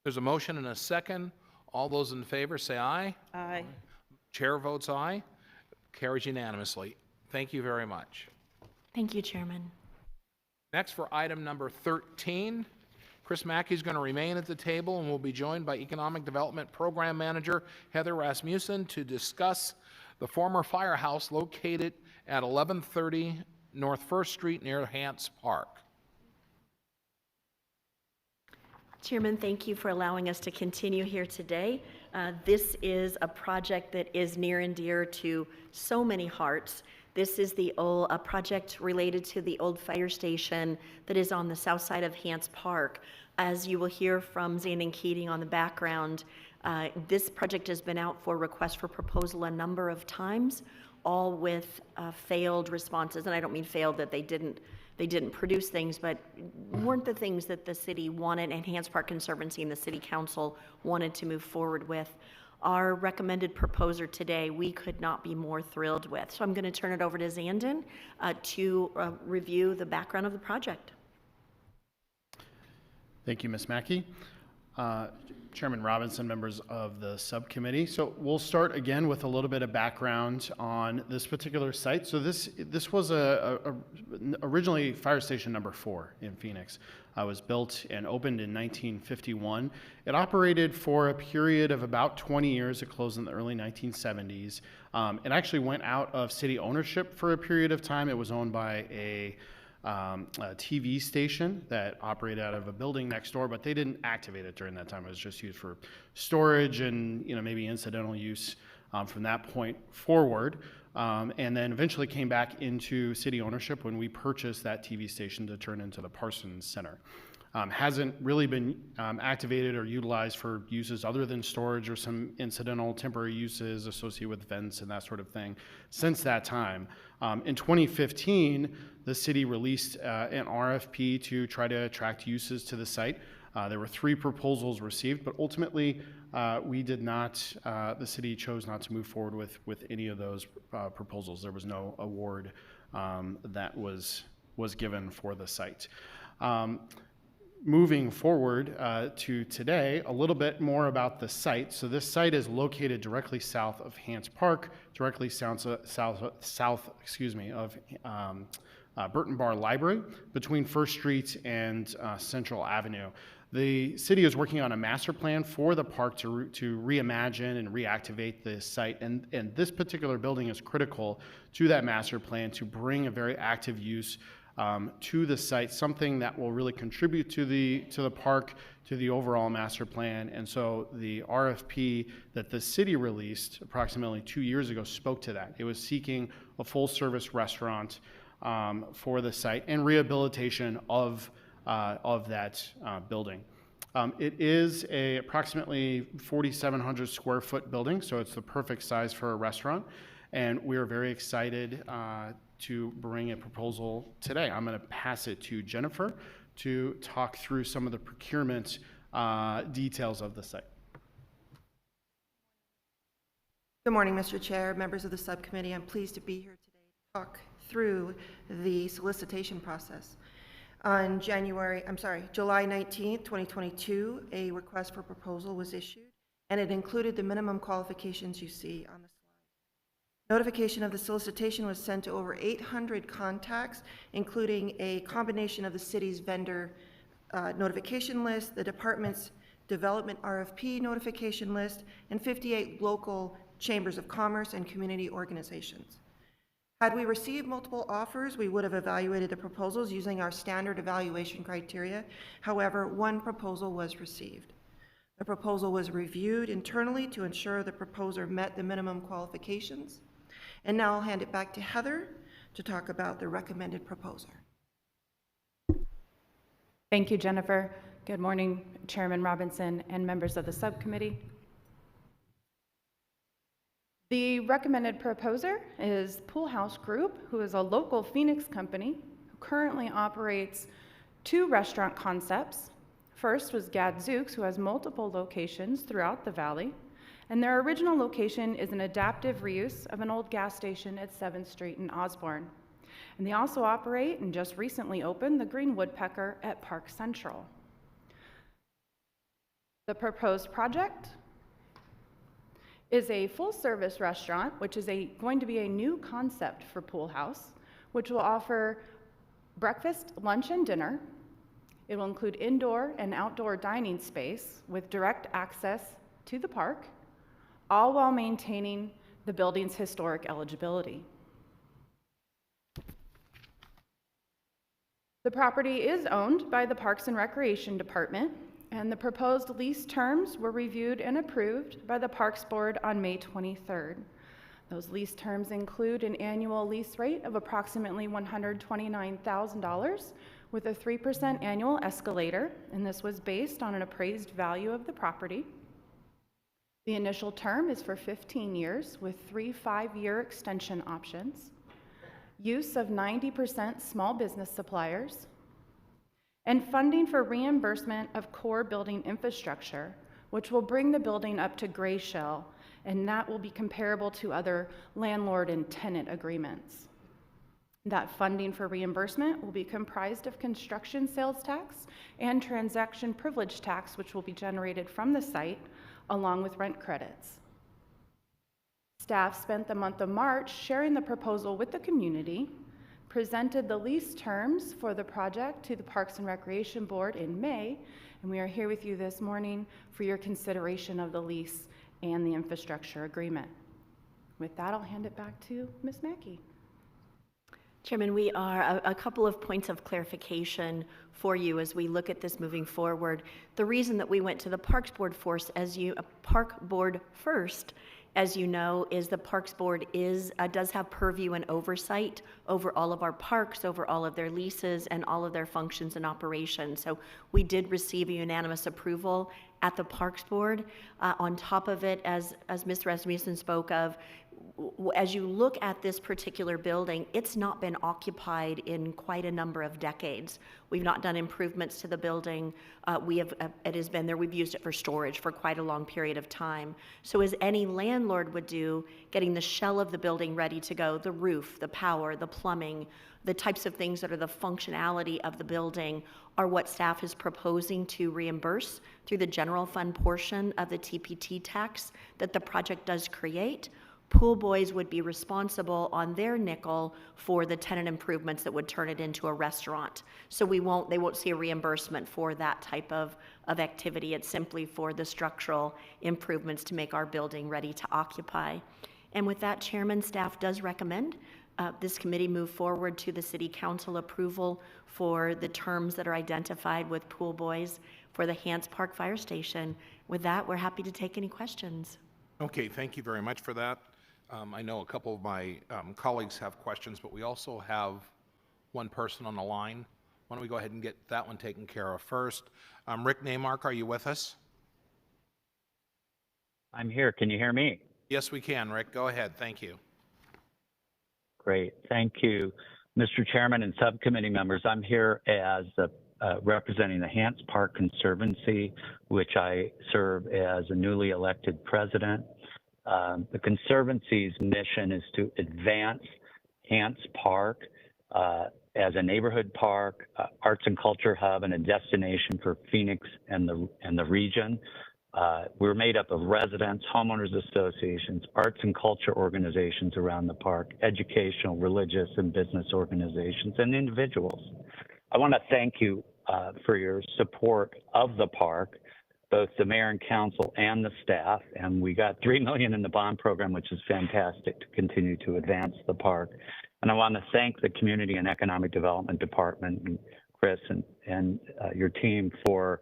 There's a motion and a second. All those in favor say aye. Aye. Chair votes aye. Carries unanimously. Thank you very much. Thank you, Chairman. Next, for item number 13, Chris Mackey is going to remain at the table and will be joined by Economic Development Program Manager Heather Rasmussen to discuss the former Firehouse located at 1130 North 1st Street near Hants Park. Chairman, thank you for allowing us to continue here today. This is a project that is near and dear to so many hearts. This is a project related to the old fire station that is on the south side of Hants Park. As you will hear from Zane and Keating on the background, this project has been out for request for proposal a number of times, all with failed responses. And I don't mean failed that they didn't produce things, but weren't the things that the city wanted and Hants Park Conservancy and the city council wanted to move forward with. Our recommended proposer today, we could not be more thrilled with. So I'm going to turn it over to Zandon to review the background of the project. Thank you, Ms. Mackey. Chairman Robinson, members of the subcommittee. So we'll start again with a little bit of background on this particular site. So this was originally fire station number 4 in Phoenix. It was built and opened in 1951. It operated for a period of about 20 years. It closed in the early 1970s. It actually went out of city ownership for a period of time. It was owned by a TV station that operated out of a building next door, but they didn't activate it during that time. It was just used for storage and maybe incidental use from that point forward. And then eventually came back into city ownership when we purchased that TV station to turn into the Parsons Center. Hasn't really been activated or utilized for uses other than storage or some incidental temporary uses associated with vents and that sort of thing since that time. In 2015, the city released an RFP to try to attract uses to the site. There were 3 proposals received, but ultimately we did not, the city chose not to move forward with any of those proposals. There was no award that was given for the site. Moving forward to today, a little bit more about the site. So this site is located directly south of Hants Park, directly south of Burton Bar Library, between 1st Street and Central Avenue. The city is working on a master plan for the park to reimagine and reactivate the site, and this particular building is critical to that master plan to bring a very active use to the site, something that will really contribute to the park, to the overall master plan. And so the RFP that the city released approximately 2 years ago spoke to that. It was seeking a full-service restaurant for the site and rehabilitation of that building. It is a approximately 4,700 square foot building, so it's the perfect size for a restaurant. And we are very excited to bring a proposal today. I'm going to pass it to Jennifer to talk through some of the procurement details of the site. Good morning, Mr. Chair, members of the subcommittee. I'm pleased to be here today to talk through the solicitation process. On July 19th, 2022, a request for proposal was issued, and it included the minimum qualifications you see on the slide. Notification of the solicitation was sent to over 800 contacts, including a combination of the city's vendor notification list, the department's development RFP notification list, and 58 local chambers of commerce and community organizations. Had we received multiple offers, we would have evaluated the proposals using our standard evaluation criteria. However, one proposal was received. The proposal was reviewed internally to ensure the proposer met the minimum qualifications. And now I'll hand it back to Heather to talk about the recommended proposer. Thank you, Jennifer. Good morning, Chairman Robinson and members of the subcommittee. The recommended proposer is Pool House Group, who is a local Phoenix company who currently operates 2 restaurant concepts. First was Gadzooks, who has multiple locations throughout the valley, and their original location is an adaptive reuse of an old gas station at 7th Street in Osborne. And they also operate and just recently opened the Green Woodpecker at Park Central. The proposed project is a full-service restaurant, which is going to be a new concept for Pool House, which will offer breakfast, lunch, and dinner. It will include indoor and outdoor dining space with direct access to the park, all while maintaining the building's historic eligibility. The property is owned by the Parks and Recreation Department, and the proposed lease terms were reviewed and approved by the Parks Board on May 23rd. Those lease terms include an annual lease rate of approximately $129,000 with a 3% annual escalator, and this was based on an appraised value of the property. The initial term is for 15 years with 3 5-year extension options. Use of 90% small business suppliers, and funding for reimbursement of core building infrastructure, which will bring the building up to gray shell, and that will be comparable to other landlord and tenant agreements. That funding for reimbursement will be comprised of construction sales tax and transaction privilege tax, which will be generated from the site, along with rent credits. Staff spent the month of March sharing the proposal with the community, presented the lease terms for the project to the Parks and Recreation Board in May, and we are here with you this morning for your consideration of the lease and the infrastructure agreement. With that, I'll hand it back to Ms. Mackey. Chairman, we are a couple of points of clarification for you as we look at this moving forward. The reason that we went to the Parks Board first, as you know, is the Parks Board does have purview and oversight over all of our parks, over all of their leases, and all of their functions and operations. So we did receive a unanimous approval at the Parks Board. On top of it, as Ms. Rasmussen spoke of, as you look at this particular building, it's not been occupied in quite a number of decades. We've not done improvements to the building. It has been there. We've used it for storage for quite a long period of time. So as any landlord would do, getting the shell of the building ready to go, the roof, the power, the plumbing, the types of things that are the functionality of the building are what staff is proposing to reimburse through the general fund portion of the TPT tax that the project does create. Pool boys would be responsible on their nickel for the tenant improvements that would turn it into a restaurant. So they won't see a reimbursement for that type of activity. It's simply for the structural improvements to make our building ready to occupy. And with that, Chairman, staff does recommend this committee move forward to the City Council approval for the terms that are identified with pool boys for the Hants Park Fire Station. With that, we're happy to take any questions. Okay, thank you very much for that. I know a couple of my colleagues have questions, but we also have one person on the line. Why don't we go ahead and get that one taken care of first? Rick Neymark, are you with us? I'm here. Can you hear me? Yes, we can, Rick. Go ahead. Thank you. Great. Thank you, Mr. Chairman and subcommittee members. I'm here as representing the Hants Park Conservancy, which I serve as a newly elected president. The Conservancy's mission is to advance Hants Park as a neighborhood park, arts and culture hub, and a destination for Phoenix and the region. We're made up of residents, homeowners associations, arts and culture organizations around the park, educational, religious, and business organizations, and individuals. I want to thank you for your support of the park, both the mayor and council and the staff. And we got $3 million in the bond program, which is fantastic to continue to advance the park. And I want to thank the Community and Economic Development Department, and Chris and your team for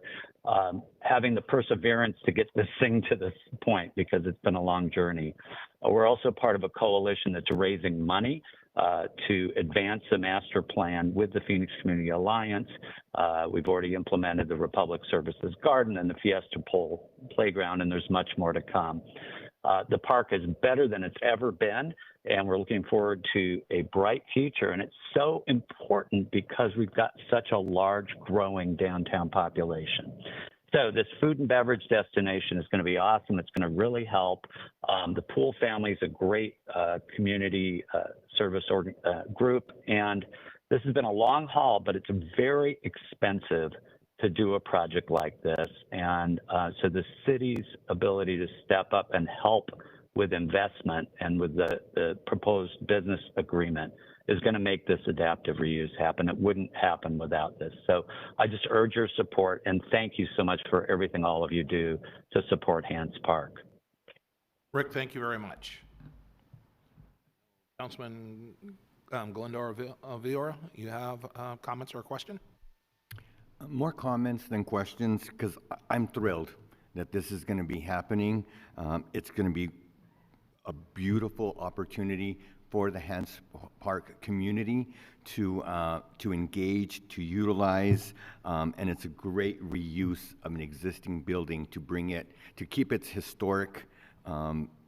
having the perseverance to get this thing to this point, because it's been a long journey. We're also part of a coalition that's raising money to advance the master plan with the Phoenix Community Alliance. We've already implemented the Republic Services Garden and the Fiesta Pole Playground, and there's much more to come. The park is better than it's ever been, and we're looking forward to a bright future. And it's so important because we've got such a large growing downtown population. So this food and beverage destination is going to be awesome. It's going to really help. The Pool family is a great community service group, and this has been a long haul, but it's very expensive to do a project like this. And so the city's ability to step up and help with investment and with the proposed business agreement is going to make this adaptive reuse happen. It wouldn't happen without this. So I just urge your support, and thank you so much for everything all of you do to support Hants Park. Rick, thank you very much. Councilman Glendora Villara, you have comments or a question? More comments than questions, because I'm thrilled that this is going to be happening. It's going to be a beautiful opportunity for the Hants Park community to engage, to utilize, and it's a great reuse of an existing building to bring it, to keep its historic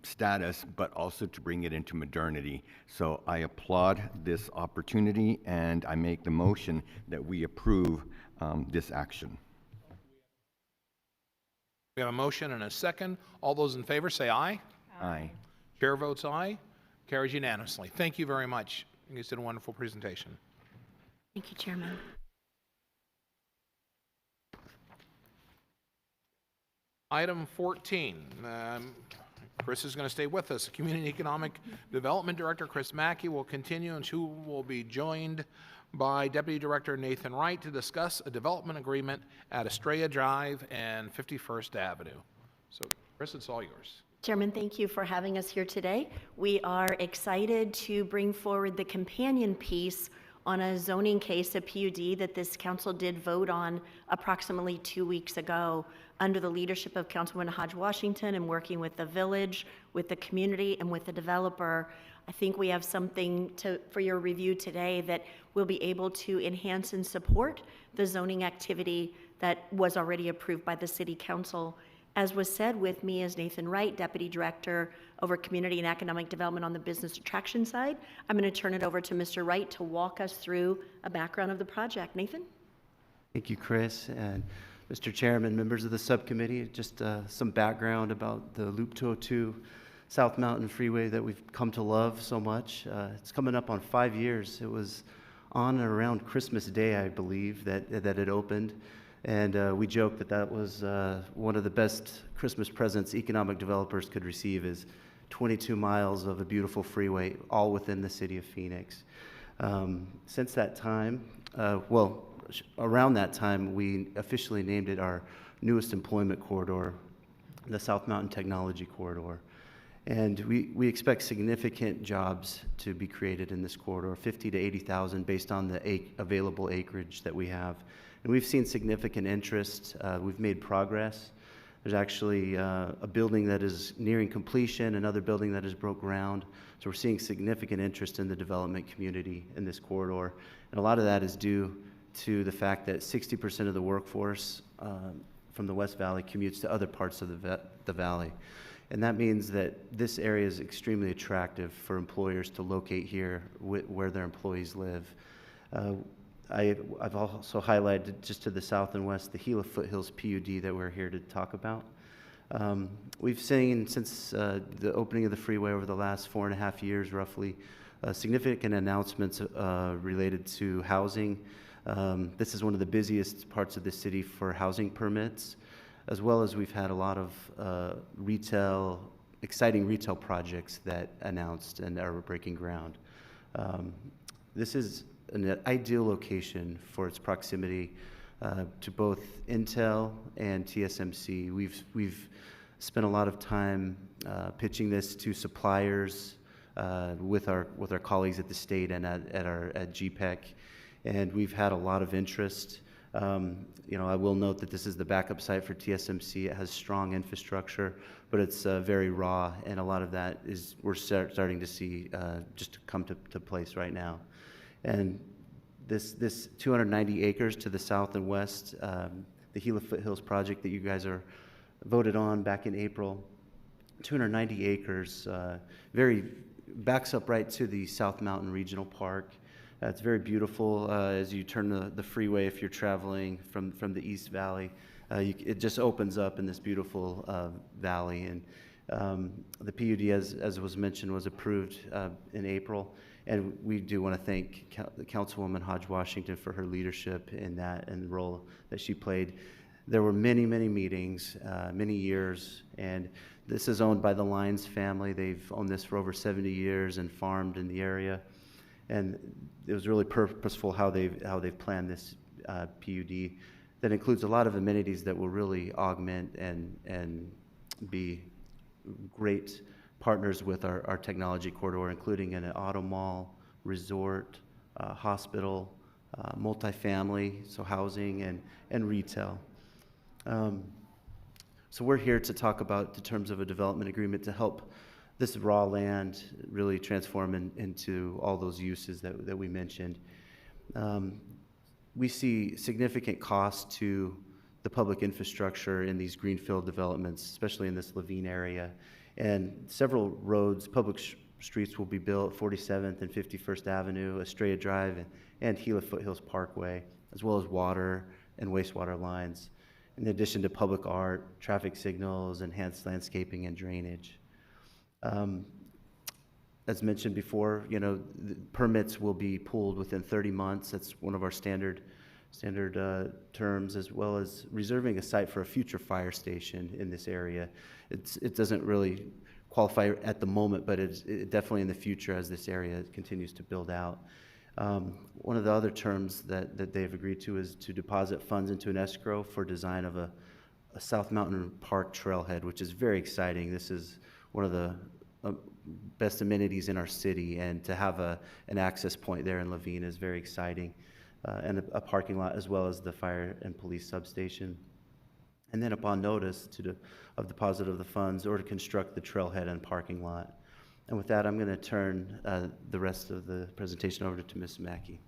status, but also to bring it into modernity. So I applaud this opportunity, and I make the motion that we approve this action. We have a motion and a second. All those in favor say aye. Aye. Chair votes aye. Carries unanimously. Thank you very much. You guys did a wonderful presentation. Thank you, Chairman. Item 14. Chris is going to stay with us. Community Economic Development Director Chris Mackey will continue, and who will be joined by Deputy Director Nathan Wright to discuss a development agreement at Estrella Drive and 51st Avenue. So, Chris, it's all yours. Chairman, thank you for having us here today. We are excited to bring forward the companion piece on a zoning case, a PUD, that this council did vote on approximately 2 weeks ago under the leadership of Councilwoman Hodge Washington and working with the village, with the community, and with the developer. I think we have something for your review today that will be able to enhance and support the zoning activity that was already approved by the City Council. As was said, with me is Nathan Wright, Deputy Director over Community and Economic Development on the business attraction side. I'm going to turn it over to Mr. Wright to walk us through a background of the project. Nathan? Thank you, Chris. And Mr. Chairman, members of the subcommittee, just some background about the Loop 202 South Mountain Freeway that we've come to love so much. It's coming up on 5 years. It was on or around Christmas Day, I believe, that it opened. And we joke that that was one of the best Christmas presents economic developers could receive, is 22 miles of a beautiful freeway, all within the city of Phoenix. Since that time, around that time, we officially named it our newest employment corridor, the South Mountain Technology Corridor. And we expect significant jobs to be created in this corridor, 50 to 80,000 based on the available acreage that we have. And we've seen significant interest. We've made progress. There's actually a building that is nearing completion, another building that has broke ground. So we're seeing significant interest in the development community in this corridor. And a lot of that is due to the fact that 60% of the workforce from the West Valley commutes to other parts of the valley. And that means that this area is extremely attractive for employers to locate here where their employees live. I've also highlighted just to the south and west the Hila Foothills PUD that we're here to talk about. We've seen since the opening of the freeway over the last 4.5 years, roughly, significant announcements related to housing. This is one of the busiest parts of the city for housing permits, as well as we've had a lot of exciting retail projects that announced and are breaking ground. This is an ideal location for its proximity to both Intel and TSMC. We've spent a lot of time pitching this to suppliers with our colleagues at the state and at GPEC, and we've had a lot of interest. I will note that this is the backup site for TSMC. It has strong infrastructure, but it's very raw, and a lot of that is we're starting to see just come to place right now. And this 290 acres to the south and west, the Hila Foothills project that you guys are voted on back in April, 290 acres, backs up right to the South Mountain Regional Park. It's very beautiful as you turn the freeway if you're traveling from the East Valley. It just opens up in this beautiful valley. And the PUD, as was mentioned, was approved in April. And we do want to thank Councilwoman Hodge Washington for her leadership in that and the role that she played. There were many, many meetings, many years, and this is owned by the Lyons family. They've owned this for over 70 years and farmed in the area. And it was really purposeful how they've planned this PUD that includes a lot of amenities that will really augment and be great partners with our technology corridor, including an auto mall, resort, hospital, multifamily, so housing and retail. So we're here to talk about the terms of a development agreement to help this raw land really transform into all those uses that we mentioned. We see significant costs to the public infrastructure in these greenfield developments, especially in this Levine area. And several roads, public streets will be built, 47th and 51st Avenue, Estrella Drive, and Hila Foothills Parkway, as well as water and wastewater lines, in addition to public art, traffic signals, enhanced landscaping, and drainage. As mentioned before, the permits will be pulled within 30 months. That's one of our standard terms, as well as reserving a site for a future fire station in this area. It doesn't really qualify at the moment, but it definitely in the future as this area continues to build out. One of the other terms that they've agreed to is to deposit funds into an escrow for design of a South Mountain Park trailhead, which is very exciting. This is one of the best amenities in our city, and to have an access point there in Levine is very exciting, and a parking lot as well as the fire and police substation. And then upon notice of deposit of the funds or to construct the trailhead and parking lot. And with that, I'm going to turn the rest of the presentation over to Ms. Mackey.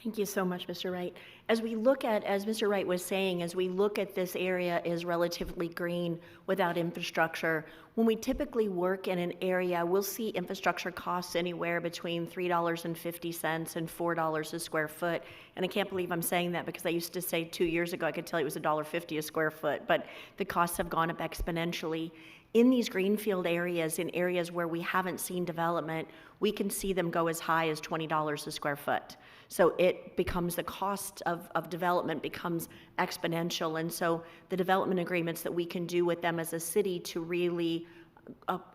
Thank you so much, Mr. Wright. As Mr. Wright was saying, as we look at this area is relatively green without infrastructure, when we typically work in an area, we'll see infrastructure costs anywhere between $3.50 and $4 a square foot. And I can't believe I'm saying that because I used to say 2 years ago I could tell you it was $1.50 a square foot, but the costs have gone up exponentially. In these greenfield areas, in areas where we haven't seen development, we can see them go as high as $20 a square foot. So it becomes, the cost of development becomes exponential. And so the development agreements that we can do with them as a city to really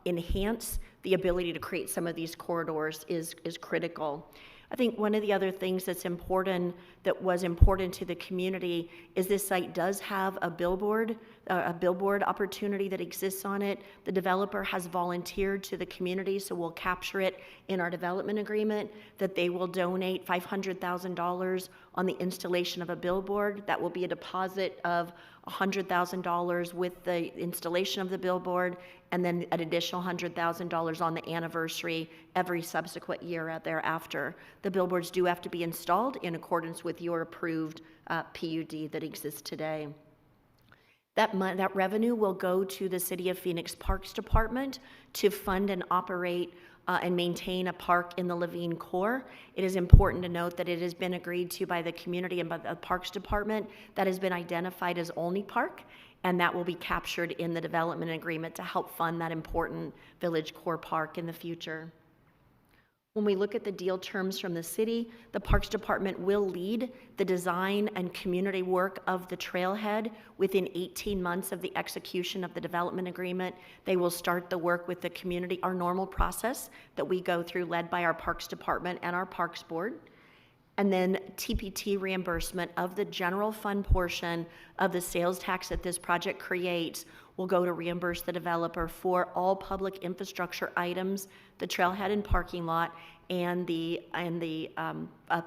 enhance the ability to create some of these corridors is critical. I think one of the other things that's important, that was important to the community, is this site does have a billboard opportunity that exists on it. The developer has volunteered to the community, so we'll capture it in our development agreement, that they will donate $500,000 on the installation of a billboard. That will be a deposit of $100,000 with the installation of the billboard, and then an additional $100,000 on the anniversary every subsequent year thereafter. The billboards do have to be installed in accordance with your approved PUD that exists today. That revenue will go to the City of Phoenix Parks Department to fund and operate and maintain a park in the Levine core. It is important to note that it has been agreed to by the community and by the Parks Department that has been identified as Olney Park, and that will be captured in the development agreement to help fund that important village core park in the future. When we look at the deal terms from the city, the Parks Department will lead the design and community work of the trailhead within 18 months of the execution of the development agreement. They will start the work with the community, our normal process that we go through, led by our Parks Department and our Parks Board. And then TPT reimbursement of the general fund portion of the sales tax that this project creates will go to reimburse the developer for all public infrastructure items, the trailhead and parking lot, and the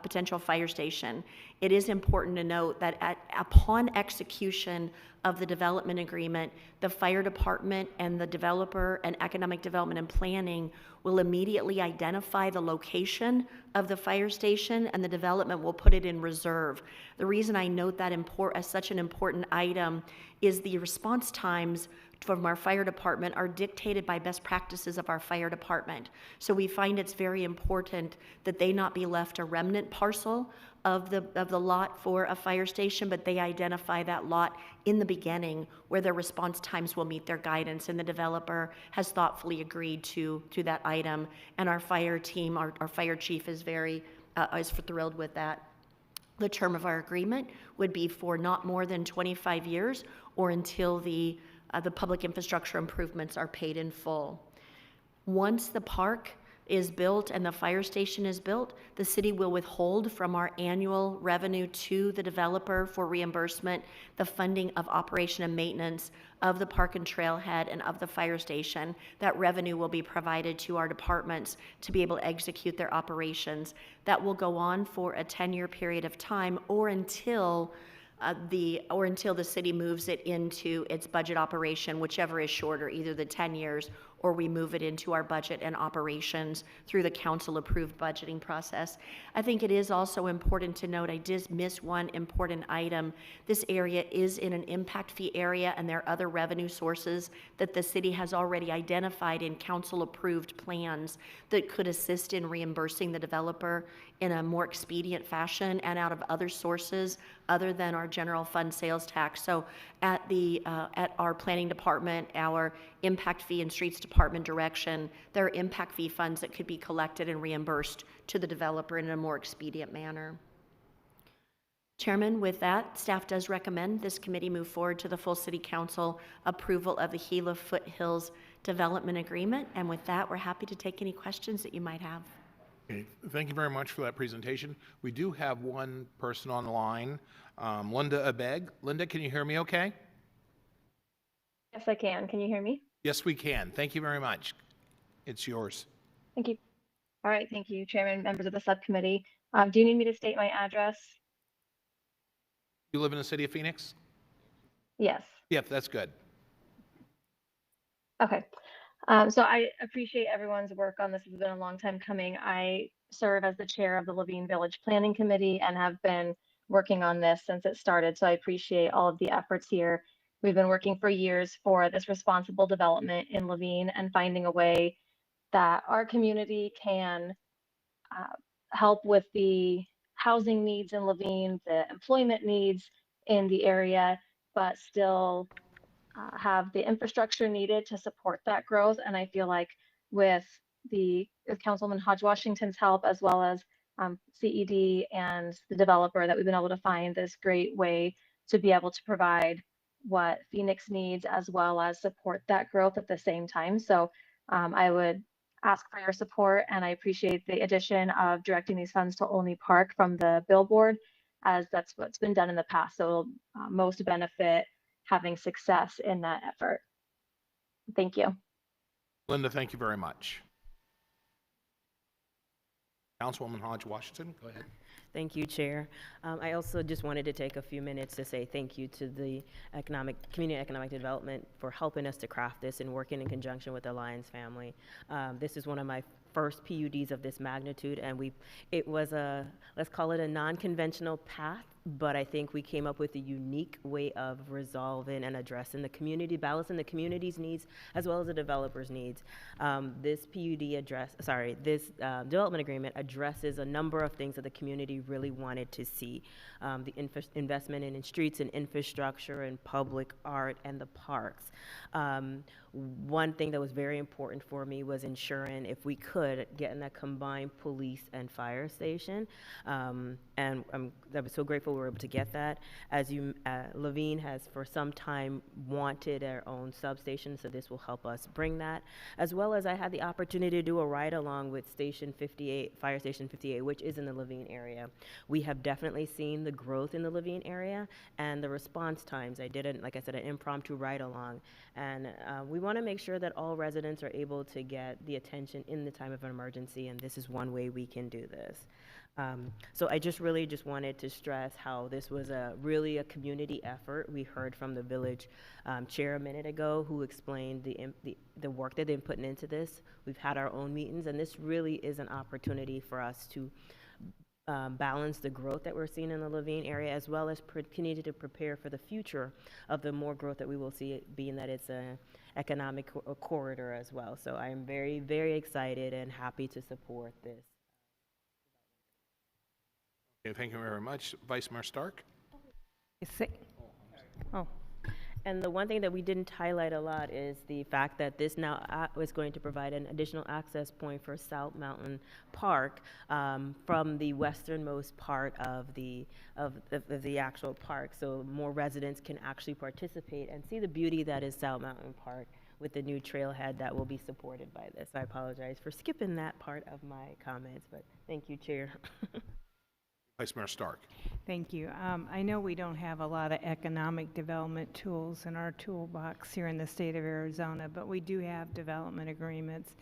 potential fire station. It is important to note that upon execution of the development agreement, the fire department and the developer and economic development and planning will immediately identify the location of the fire station, and the development will put it in reserve. The reason I note that as such an important item is the response times from our fire department are dictated by best practices of our fire department. So we find it's very important that they not be left a remnant parcel of the lot for a fire station, but they identify that lot in the beginning where their response times will meet their guidance, and the developer has thoughtfully agreed to that item, and our fire team, our fire chief is thrilled with that. The term of our agreement would be for not more than 25 years or until the public infrastructure improvements are paid in full. Once the park is built and the fire station is built, the city will withhold from our annual revenue to the developer for reimbursement the funding of operation and maintenance of the park and trailhead and of the fire station. That revenue will be provided to our departments to be able to execute their operations. That will go on for a 10-year period of time or until the city moves it into its budget operation, whichever is shorter, either the 10 years or we move it into our budget and operations through the council-approved budgeting process. I think it is also important to note, I did miss one important item. This area is in an impact fee area, and there are other revenue sources that the city has already identified in council-approved plans that could assist in reimbursing the developer in a more expedient fashion and out of other sources other than our general fund sales tax. So at our planning department, our impact fee and streets department direction, there are impact fee funds that could be collected and reimbursed to the developer in a more expedient manner. Chairman, with that, staff does recommend this committee move forward to the full city council approval of the Hila Foothills development agreement. And with that, we're happy to take any questions that you might have. Okay, thank you very much for that presentation. We do have one person on the line, Linda Abeg. Linda, can you hear me okay? Yes, I can. Can you hear me? Yes, we can. Thank you very much. It's yours. Thank you. All right, thank you, Chairman, members of the subcommittee. Do you need me to state my address? You live in the city of Phoenix? Yes. Yep, that's good. Okay. So I appreciate everyone's work on this. It's been a long time coming. I serve as the chair of the Levine Village Planning Committee and have been working on this since it started. So I appreciate all of the efforts here. We've been working for years for this responsible development in Levine and finding a way that our community can help with the housing needs in Levine, the employment needs in the area, but still have the infrastructure needed to support that growth. And I feel like with Councilman Hodge Washington's help, as well as CED and the developer, that we've been able to find this great way to be able to provide what Phoenix needs, as well as support that growth at the same time. So I would ask for your support, and I appreciate the addition of directing these funds to Olney Park from the billboard, as that's what's been done in the past. So it'll most benefit having success in that effort. Thank you. Linda, thank you very much. Councilwoman Hodge Washington, go ahead. Thank you, Chair. I also just wanted to take a few minutes to say thank you to the Community Economic Development for helping us to craft this and working in conjunction with the Lyons family. This is one of my first PUDs of this magnitude, and it was let's call it a non-conventional path, but I think we came up with a unique way of resolving and addressing the community, balancing the community's needs as well as the developer's needs. This development agreement addresses a number of things that the community really wanted to see. The investment in streets and infrastructure and public art and the parks. One thing that was very important for me was ensuring, if we could, getting a combined police and fire station. And I'm so grateful we were able to get that. As Laveen has for some time wanted our own substation, so this will help us bring that. As well as I had the opportunity to do a ride along with Station 58, Fire Station 58, which is in the Laveen area. We have definitely seen the growth in the Laveen area and the response times. I did, like I said, an impromptu ride along. And we want to make sure that all residents are able to get the attention in the time of an emergency, and this is one way we can do this. So I really just wanted to stress how this was really a community effort. We heard from the village chair a minute ago who explained the work that they've been putting into this. We've had our own meetings, and this really is an opportunity for us to balance the growth that we're seeing in the Laveen area, as well as continue to prepare for the future of the more growth that we will see, being that it's an economic corridor as well. So I am very, very excited and happy to support this. Okay, thank you very much. Vice Mayor Stark? And the one thing that we didn't highlight a lot is the fact that this now is going to provide an additional access point for South Mountain Park from the westernmost part of the actual park, so more residents can actually participate and see the beauty that is South Mountain Park with the new trailhead that will be supported by this. I apologize for skipping that part of my comments, but thank you, Chair. Vice Mayor Stark. Thank you. I know we don't have a lot of economic development tools in our toolbox here in the state of Arizona, but we do have development agreements,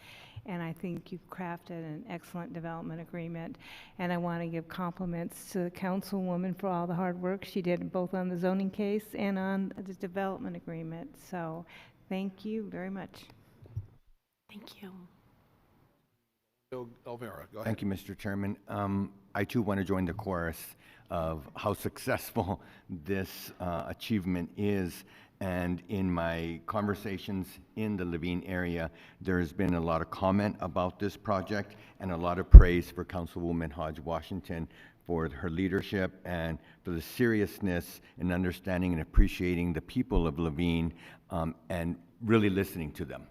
and I think you've crafted an excellent development agreement. And I want to give compliments to the councilwoman for all the hard work she did both on the zoning case and on the development agreement. So thank you very much. Thank you. Bill Elvira, go ahead. Thank you, Mr. Chairman. I too want to join the chorus of how successful this achievement is. And in my conversations in the Laveen area, there's been a lot of comment about this project and a lot of praise for Councilwoman Hodge Washington for her leadership and for the seriousness and understanding and appreciating the people of Laveen and really listening to them.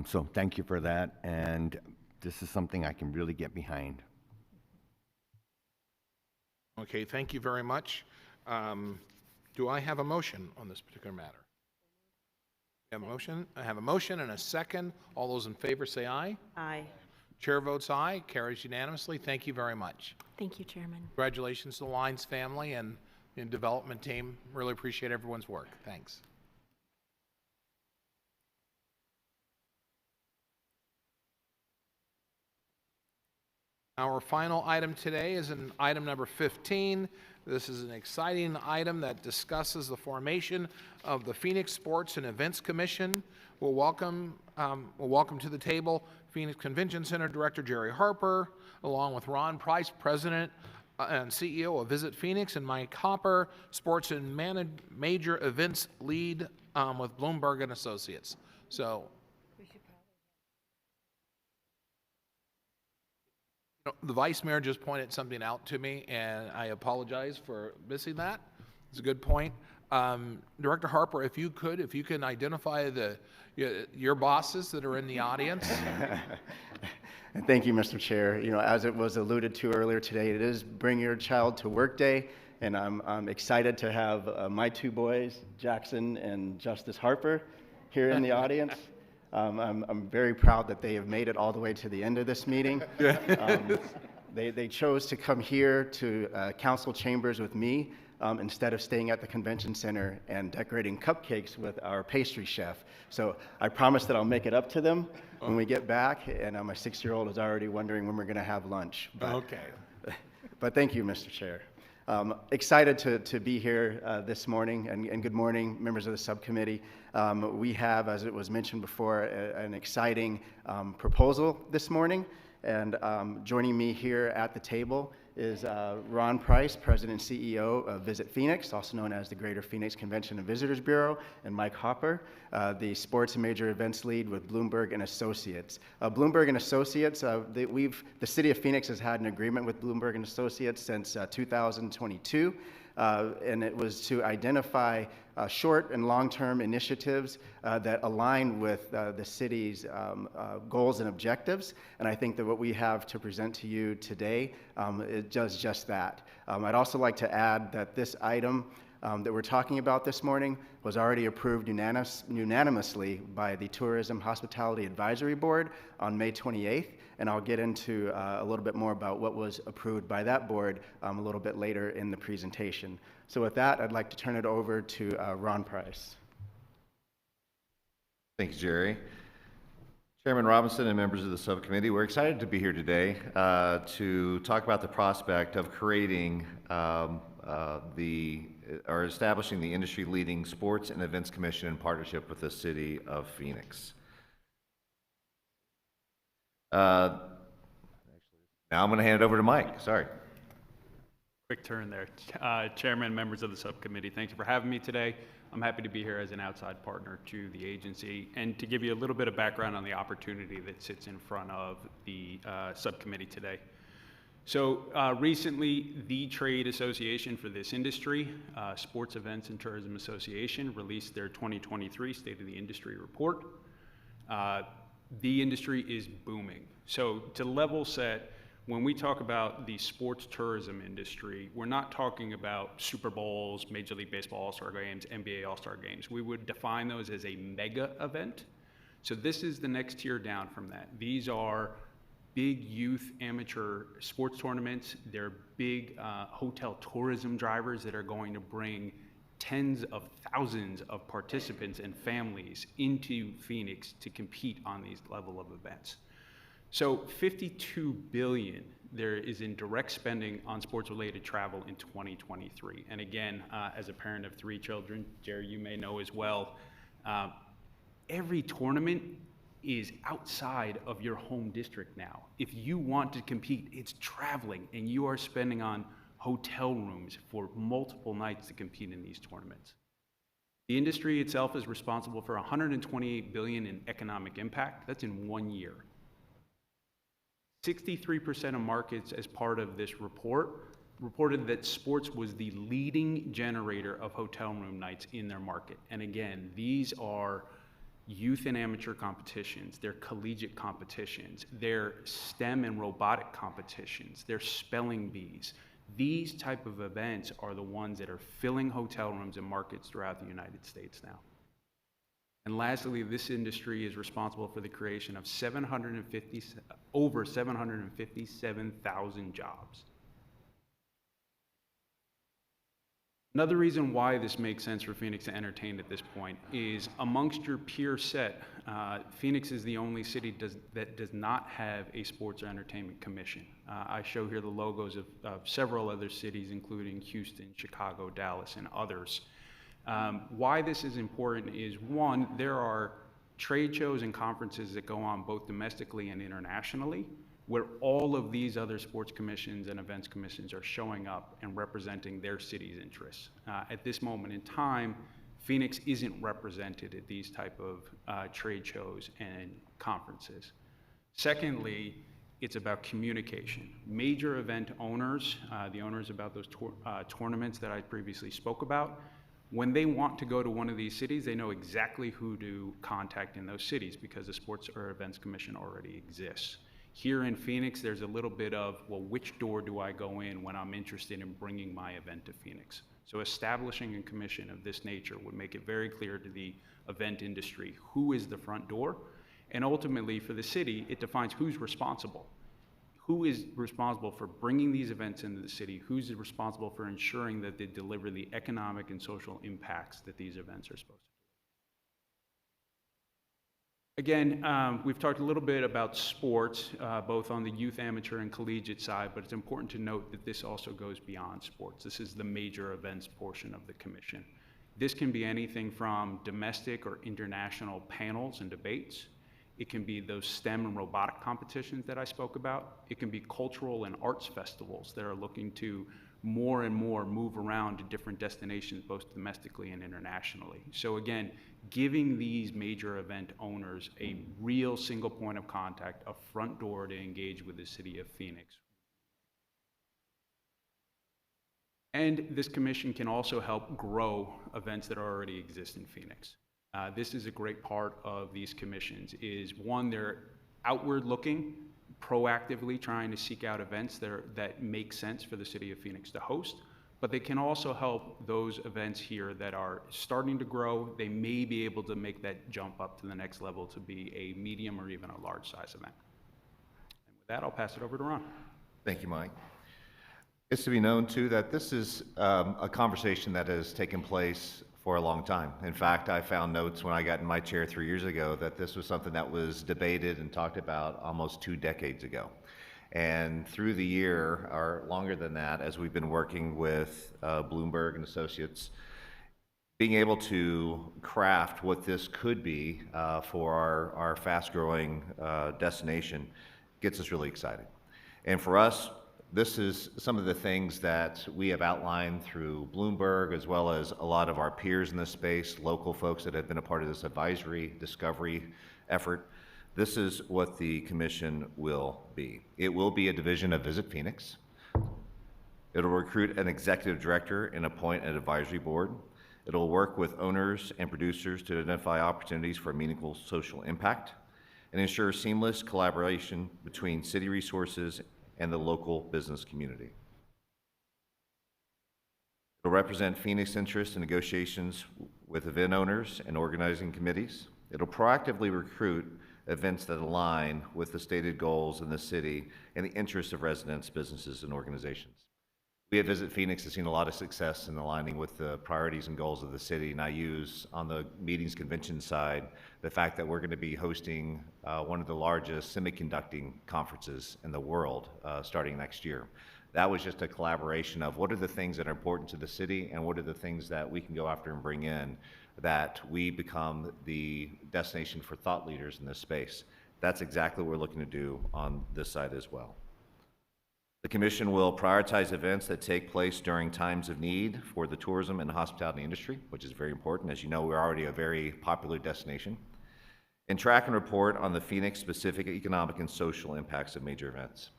So thank you for that. And this is something I can really get behind. Okay, thank you very much. Do I have a motion on this particular matter? I have a motion. I have a motion and a second. All those in favor say aye. Aye. Chair votes aye. Carries unanimously. Thank you very much. Thank you, Chairman. Congratulations to the Lyons family and development team. Really appreciate everyone's work. Thanks. Our final item today is item number 15. This is an exciting item that discusses the formation of the Phoenix Sports and Events Commission. We'll welcome to the table Phoenix Convention Center Director Jerry Harper, along with Ron Price, President and CEO of Visit Phoenix, and Mike Hopper, Sports and Major Events Lead with Bloomberg and Associates. So. The Vice Mayor just pointed something out to me, and I apologize for missing that. It's a good point. Director Harper, if you can identify your bosses that are in the audience. Thank you, Mr. Chair. You know, as it was alluded to earlier today, it is Bring Your Child to Work Day, and I'm excited to have my two boys, Jackson and Justice Harper, here in the audience. I'm very proud that they have made it all the way to the end of this meeting. They chose to come here to council chambers with me instead of staying at the convention center and decorating cupcakes with our pastry chef. So I promise that I'll make it up to them when we get back, and my 6-year-old is already wondering when we're going to have lunch. But thank you, Mr. Chair. Excited to be here this morning, and good morning, members of the subcommittee. We have, as it was mentioned before, an exciting proposal this morning, and joining me here at the table is Ron Price, President and CEO of Visit Phoenix, also known as the Greater Phoenix Convention and Visitors Bureau, and Mike Hopper, the Sports and Major Events Lead with Bloomberg and Associates. Bloomberg and Associates, the City of Phoenix has had an agreement with Bloomberg and Associates since 2022. And it was to identify short and long-term initiatives that align with the city's goals and objectives. And I think that what we have to present to you today, it does just that. I'd also like to add that this item that we're talking about this morning was already approved unanimously by the Tourism Hospitality Advisory Board on May 28th. And I'll get into a little bit more about what was approved by that board a little bit later in the presentation. So with that, I'd like to turn it over to Ron Price. Thanks, Jerry. Chairman Robinson and members of the subcommittee, we're excited to be here today to talk about the prospect of creating or establishing the industry-leading Sports and Events Commission in partnership with the City of Phoenix. Now I'm going to hand it over to Mike. Sorry. Quick turn there. Chairman, members of the subcommittee, thank you for having me today. I'm happy to be here as an outside partner to the agency and to give you a little bit of background on the opportunity that sits in front of the subcommittee today. So recently, the trade association for this industry, Sports Events and Tourism Association, released their 2023 State of the Industry report. The industry is booming. So to level set, when we talk about the sports tourism industry, we're not talking about Super Bowls, Major League Baseball All-Star Games, NBA All-Star Games. We would define those as a mega event. So this is the next tier down from that. These are big youth amateur sports tournaments. They're big hotel tourism drivers that are going to bring tens of thousands of participants and families into Phoenix to compete on these level of events. So $52 billion there is in direct spending on sports-related travel in 2023. And again, as a parent of 3 children, Jerry, you may know as well, every tournament is outside of your home district now. If you want to compete, it's traveling, and you are spending on hotel rooms for multiple nights to compete in these tournaments. The industry itself is responsible for $128 billion in economic impact. That's in 1 year. 63% of markets, as part of this report, reported that sports was the leading generator of hotel room nights in their market. And again, these are youth and amateur competitions, they're collegiate competitions, they're STEM and robotic competitions, they're spelling bees. These type of events are the ones that are filling hotel rooms and markets throughout the United States now. And lastly, this industry is responsible for the creation of over 757,000 jobs. Another reason why this makes sense for Phoenix to entertain at this point is amongst your peer set, Phoenix is the only city that does not have a sports or entertainment commission. I show here the logos of several other cities, including Houston, Chicago, Dallas, and others. Why this is important is, one, there are trade shows and conferences that go on both domestically and internationally, where all of these other sports commissions and events commissions are showing up and representing their city's interests. At this moment in time, Phoenix isn't represented at these type of trade shows and conferences. Secondly, it's about communication. Major event owners, the owners about those tournaments that I previously spoke about, when they want to go to one of these cities, they know exactly who to contact in those cities because the Sports or Events Commission already exists. Here in Phoenix, there's a little bit of, well, which door do I go in when I'm interested in bringing my event to Phoenix? So establishing a commission of this nature would make it very clear to the event industry who is the front door, and ultimately for the city, it defines who's responsible. Who is responsible for bringing these events into the city? Who's responsible for ensuring that they deliver the economic and social impacts that these events are supposed to? Again, we've talked a little bit about sports, both on the youth, amateur, and collegiate side, but it's important to note that this also goes beyond sports. This is the major events portion of the commission. This can be anything from domestic or international panels and debates. It can be those STEM and robotic competitions that I spoke about. It can be cultural and arts festivals that are looking to more and more move around to different destinations, both domestically and internationally. So again, giving these major event owners a real single point of contact, a front door to engage with the city of Phoenix. And this commission can also help grow events that already exist in Phoenix. This is a great part of these commissions, is one, they're outward looking, proactively trying to seek out events that make sense for the city of Phoenix to host, but they can also help those events here that are starting to grow. They may be able to make that jump up to the next level to be a medium or even a large size event. And with that, I'll pass it over to Ron. Thank you, Mike. It's to be known, too, that this is a conversation that has taken place for a long time. In fact, I found notes when I got in my chair 3 years ago that this was something that was debated and talked about almost 2 decades ago. And through the year, or longer than that, as we've been working with Bloomberg and Associates, being able to craft what this could be for our fast-growing destination gets us really excited. And for us, this is some of the things that we have outlined through Bloomberg, as well as a lot of our peers in this space, local folks that have been a part of this advisory discovery effort. This is what the commission will be. It will be a division of Visit Phoenix. It'll recruit an executive director and appoint an advisory board. It'll work with owners and producers to identify opportunities for meaningful social impact and ensure seamless collaboration between city resources and the local business community. It will represent Phoenix interests in negotiations with event owners and organizing committees. It will proactively recruit events that align with the stated goals in the city and the interests of residents, businesses, and organizations. We at Visit Phoenix have seen a lot of success in aligning with the priorities and goals of the city, and I use on the meetings convention side the fact that we're going to be hosting one of the largest semiconducting conferences in the world starting next year. That was just a collaboration of what are the things that are important to the city and what are the things that we can go after and bring in, that we become the destination for thought leaders in this space. That's exactly what we're looking to do on this side as well. The commission will prioritize events that take place during times of need for the tourism and hospitality industry, which is very important. As you know, we're already a very popular destination. And track and report on the Phoenix-specific economic and social impacts of major events.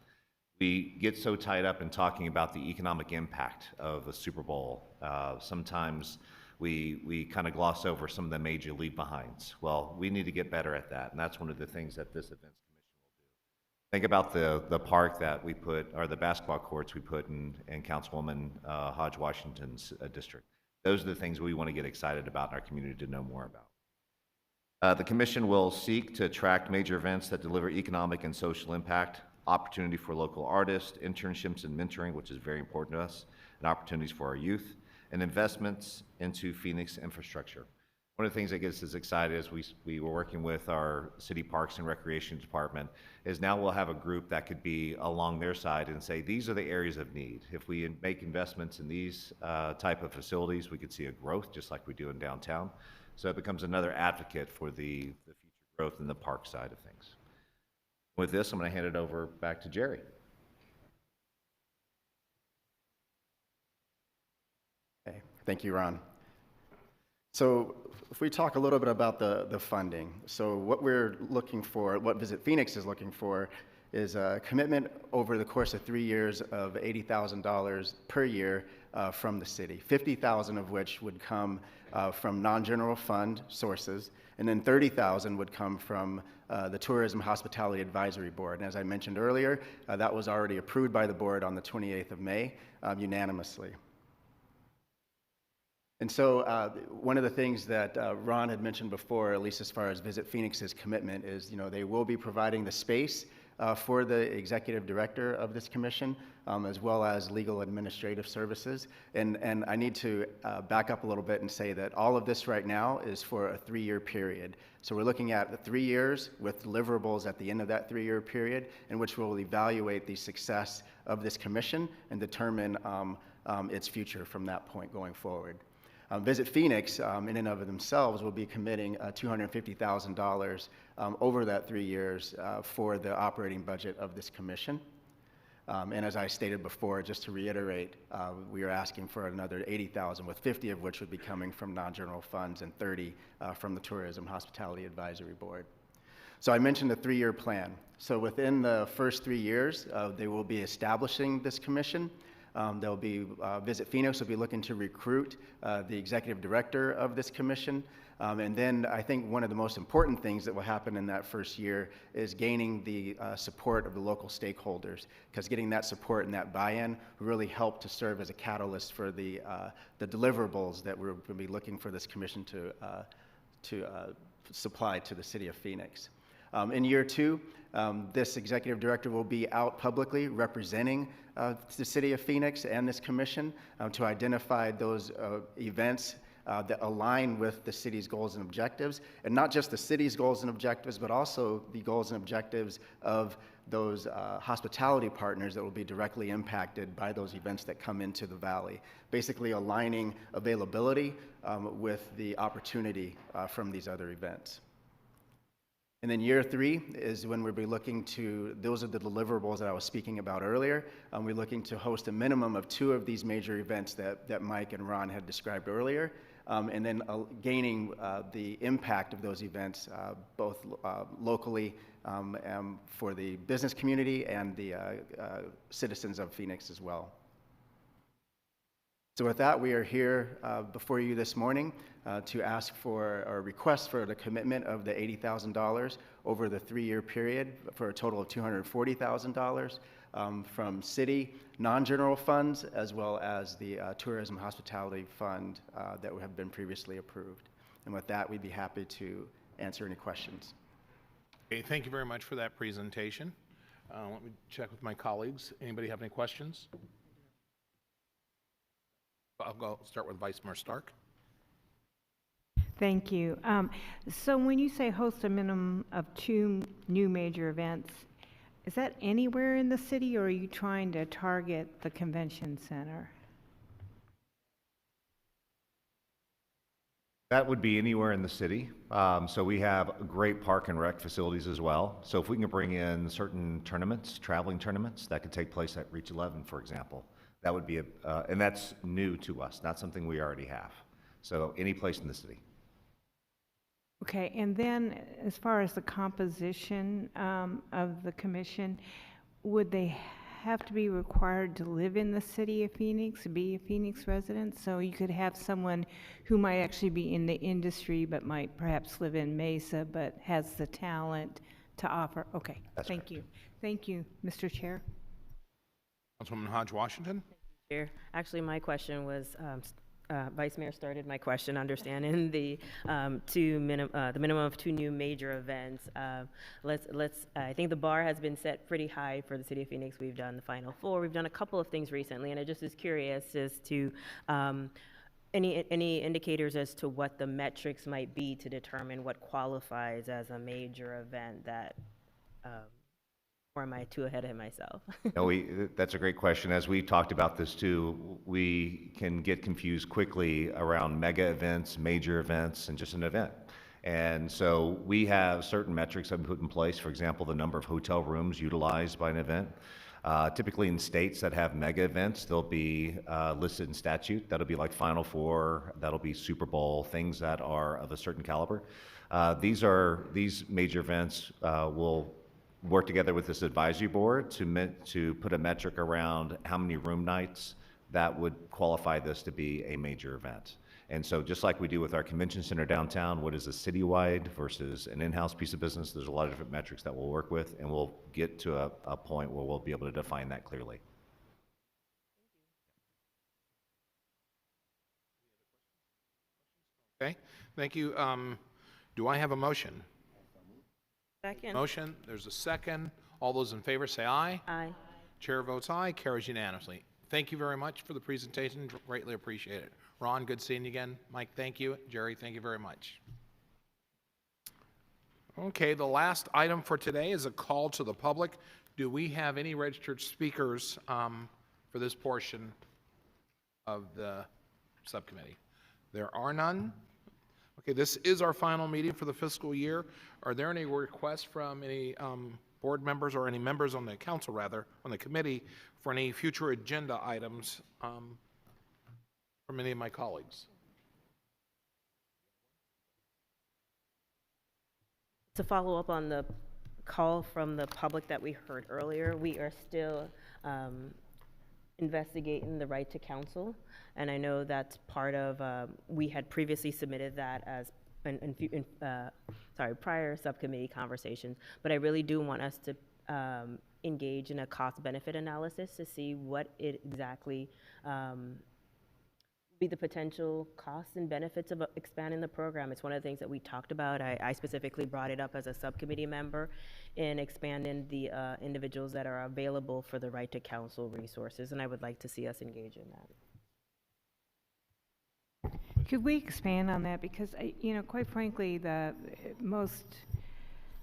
We get so tied up in talking about the economic impact of the Super Bowl. Sometimes we kind of gloss over some of the major leave-behinds. Well, we need to get better at that, and that's one of the things that this events commission will do. Think about the park that we put, or the basketball courts we put in Councilwoman Hodge Washington's district. Those are the things we want to get excited about in our community to know more about. The commission will seek to attract major events that deliver economic and social impact, opportunity for local artists, internships and mentoring, which is very important to us, and opportunities for our youth, and investments into Phoenix infrastructure. One of the things that gets us excited as we were working with our City Parks and Recreation Department is now we'll have a group that could be along their side and say, these are the areas of need. If we make investments in these type of facilities, we could see a growth just like we do in downtown. So it becomes another advocate for the future growth in the park side of things. With this, I'm going to hand it over back to Jerry. Okay, thank you, Ron. So if we talk a little bit about the funding, so what we're looking for, what Visit Phoenix is looking for, is a commitment over the course of 3 years of $80,000 per year from the city, $50,000 of which would come from non-general fund sources, and then $30,000 would come from the Tourism Hospitality Advisory Board. And as I mentioned earlier, that was already approved by the board on the 28th of May unanimously. And so one of the things that Ron had mentioned before, at least as far as Visit Phoenix's commitment, is they will be providing the space for the executive director of this commission, as well as legal administrative services. And I need to back up a little bit and say that all of this right now is for a 3-year period. So we're looking at the 3 years with deliverables at the end of that 3-year period, in which we'll evaluate the success of this commission and determine its future from that point going forward. Visit Phoenix, in and of themselves, will be committing $250,000 over that 3 years for the operating budget of this commission. And as I stated before, just to reiterate, we are asking for another $80,000, with 50 of which would be coming from non-general funds and 30 from the Tourism Hospitality Advisory Board. So I mentioned a 3-year plan. So within the first 3 years, they will be establishing this commission. They'll be, Visit Phoenix will be looking to recruit the executive director of this commission. And then I think one of the most important things that will happen in that first year is gaining the support of the local stakeholders, because getting that support and that buy-in will really help to serve as a catalyst for the deliverables that we're going to be looking for this commission to supply to the city of Phoenix. In year 2, this executive director will be out publicly representing the city of Phoenix and this commission to identify those events that align with the city's goals and objectives, and not just the city's goals and objectives, but also the goals and objectives of those hospitality partners that will be directly impacted by those events that come into the valley, basically aligning availability with the opportunity from these other events. And then year 3 is when we'll be looking to, those are the deliverables that I was speaking about earlier. We're looking to host a minimum of 2 of these major events that Mike and Ron had described earlier, and then gaining the impact of those events both locally for the business community and the citizens of Phoenix as well. So with that, we are here before you this morning to ask for or request for the commitment of the $80,000 over the 3-year period for a total of $240,000 from city non-general funds, as well as the Tourism Hospitality Fund that have been previously approved. And with that, we'd be happy to answer any questions. Okay, thank you very much for that presentation. Let me check with my colleagues. Anybody have any questions? I'll start with Vice Mayor Stark. Thank you. So when you say host a minimum of 2 new major events, is that anywhere in the city, or are you trying to target the convention center? That would be anywhere in the city. So we have great park and rec facilities as well. So if we can bring in certain tournaments, traveling tournaments, that could take place at Reach 11, for example. That would be and that's new to us, not something we already have. So any place in the city. Okay, and then as far as the composition of the commission, would they have to be required to live in the city of Phoenix, be a Phoenix resident? So you could have someone who might actually be in the industry, but might perhaps live in Mesa, but has the talent to offer. Okay, thank you. Thank you, Mr. Chair. Councilwoman Hodge Washington. Chair. Actually, my question was, Vice Mayor started my question understanding the minimum of 2 new major events. I think the bar has been set pretty high for the city of Phoenix. We've done the Final Four. We've done a couple of things recently, and I just was curious as to any indicators as to what the metrics might be to determine what qualifies as a major event that. Or am I too ahead of myself? No, that's a great question. As we talked about this too, we can get confused quickly around mega events, major events, and just an event. And so we have certain metrics that we put in place. For example, the number of hotel rooms utilized by an event. Typically in states that have mega events, they'll be listed in statute. That'll be like Final Four, that'll be Super Bowl, things that are of a certain caliber. These major events will work together with this advisory board to put a metric around how many room nights that would qualify this to be a major event. And so just like we do with our convention center downtown, what is a citywide versus an in-house piece of business, there's a lot of different metrics that we'll work with, and we'll get to a point where we'll be able to define that clearly. Okay, thank you. Do I have a motion? Second. Motion, there's a second. All those in favor say aye. Aye. Chair votes aye, carries unanimously. Thank you very much for the presentation, greatly appreciate it. Ron, good seeing you again. Mike, thank you. Jerry, thank you very much. Okay, the last item for today is a call to the public. Do we have any registered speakers for this portion of the subcommittee? There are none. Okay, this is our final meeting for the fiscal year. Are there any requests from any board members or any members on the council, rather, on the committee, for any future agenda items from any of my colleagues? To follow up on the call from the public that we heard earlier, we are still investigating the right to counsel. And I know that's part of, we had previously submitted that as prior subcommittee conversations, but I really do want us to engage in a cost-benefit analysis to see what it exactly be the potential costs and benefits of expanding the program. It's one of the things that we talked about. I specifically brought it up as a subcommittee member in expanding the individuals that are available for the right to counsel resources, and I would like to see us engage in that. Could we expand on that? Because, quite frankly, most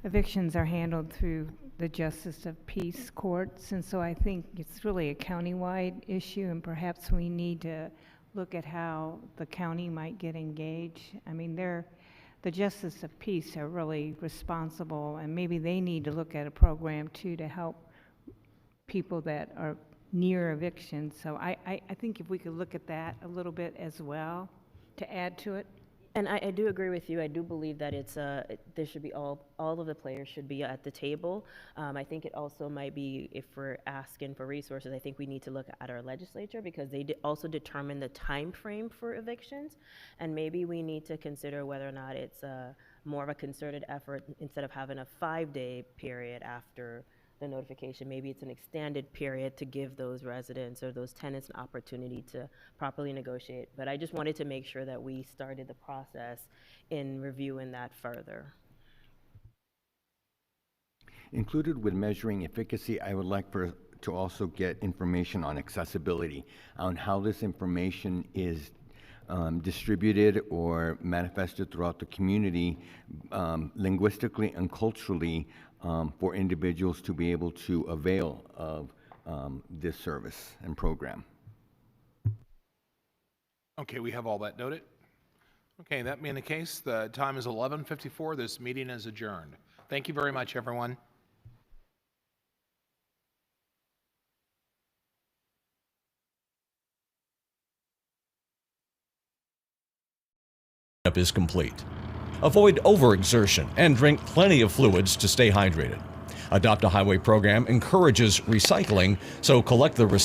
evictions are handled through the Justice of Peace courts, and so I think it's really a countywide issue, and perhaps we need to look at how the county might get engaged. I mean, the Justice of Peace are really responsible, and maybe they need to look at a program too to help people that are near eviction. So I think if we could look at that a little bit as well to add to it. And I do agree with you. I do believe that it's there should be all of the players should be at the table. I think it also might be, if we're asking for resources, I think we need to look at our legislature, because they also determine the time frame for evictions, and maybe we need to consider whether or not it's more of a concerted effort. Instead of having a 5-day period after the notification, maybe it's an extended period to give those residents or those tenants an opportunity to properly negotiate. But I just wanted to make sure that we started the process in reviewing that further. Included with measuring efficacy, I would like to also get information on accessibility, on how this information is distributed or manifested throughout the community, linguistically and culturally, for individuals to be able to avail of this service and program. Okay, we have all that noted. Okay, that being the case, the time is 11:54. This meeting is adjourned. Thank you very much, everyone. Is complete. Avoid overexertion and drink plenty of fluids to stay hydrated. Adopt a Highway program encourages recycling, so collect the recycling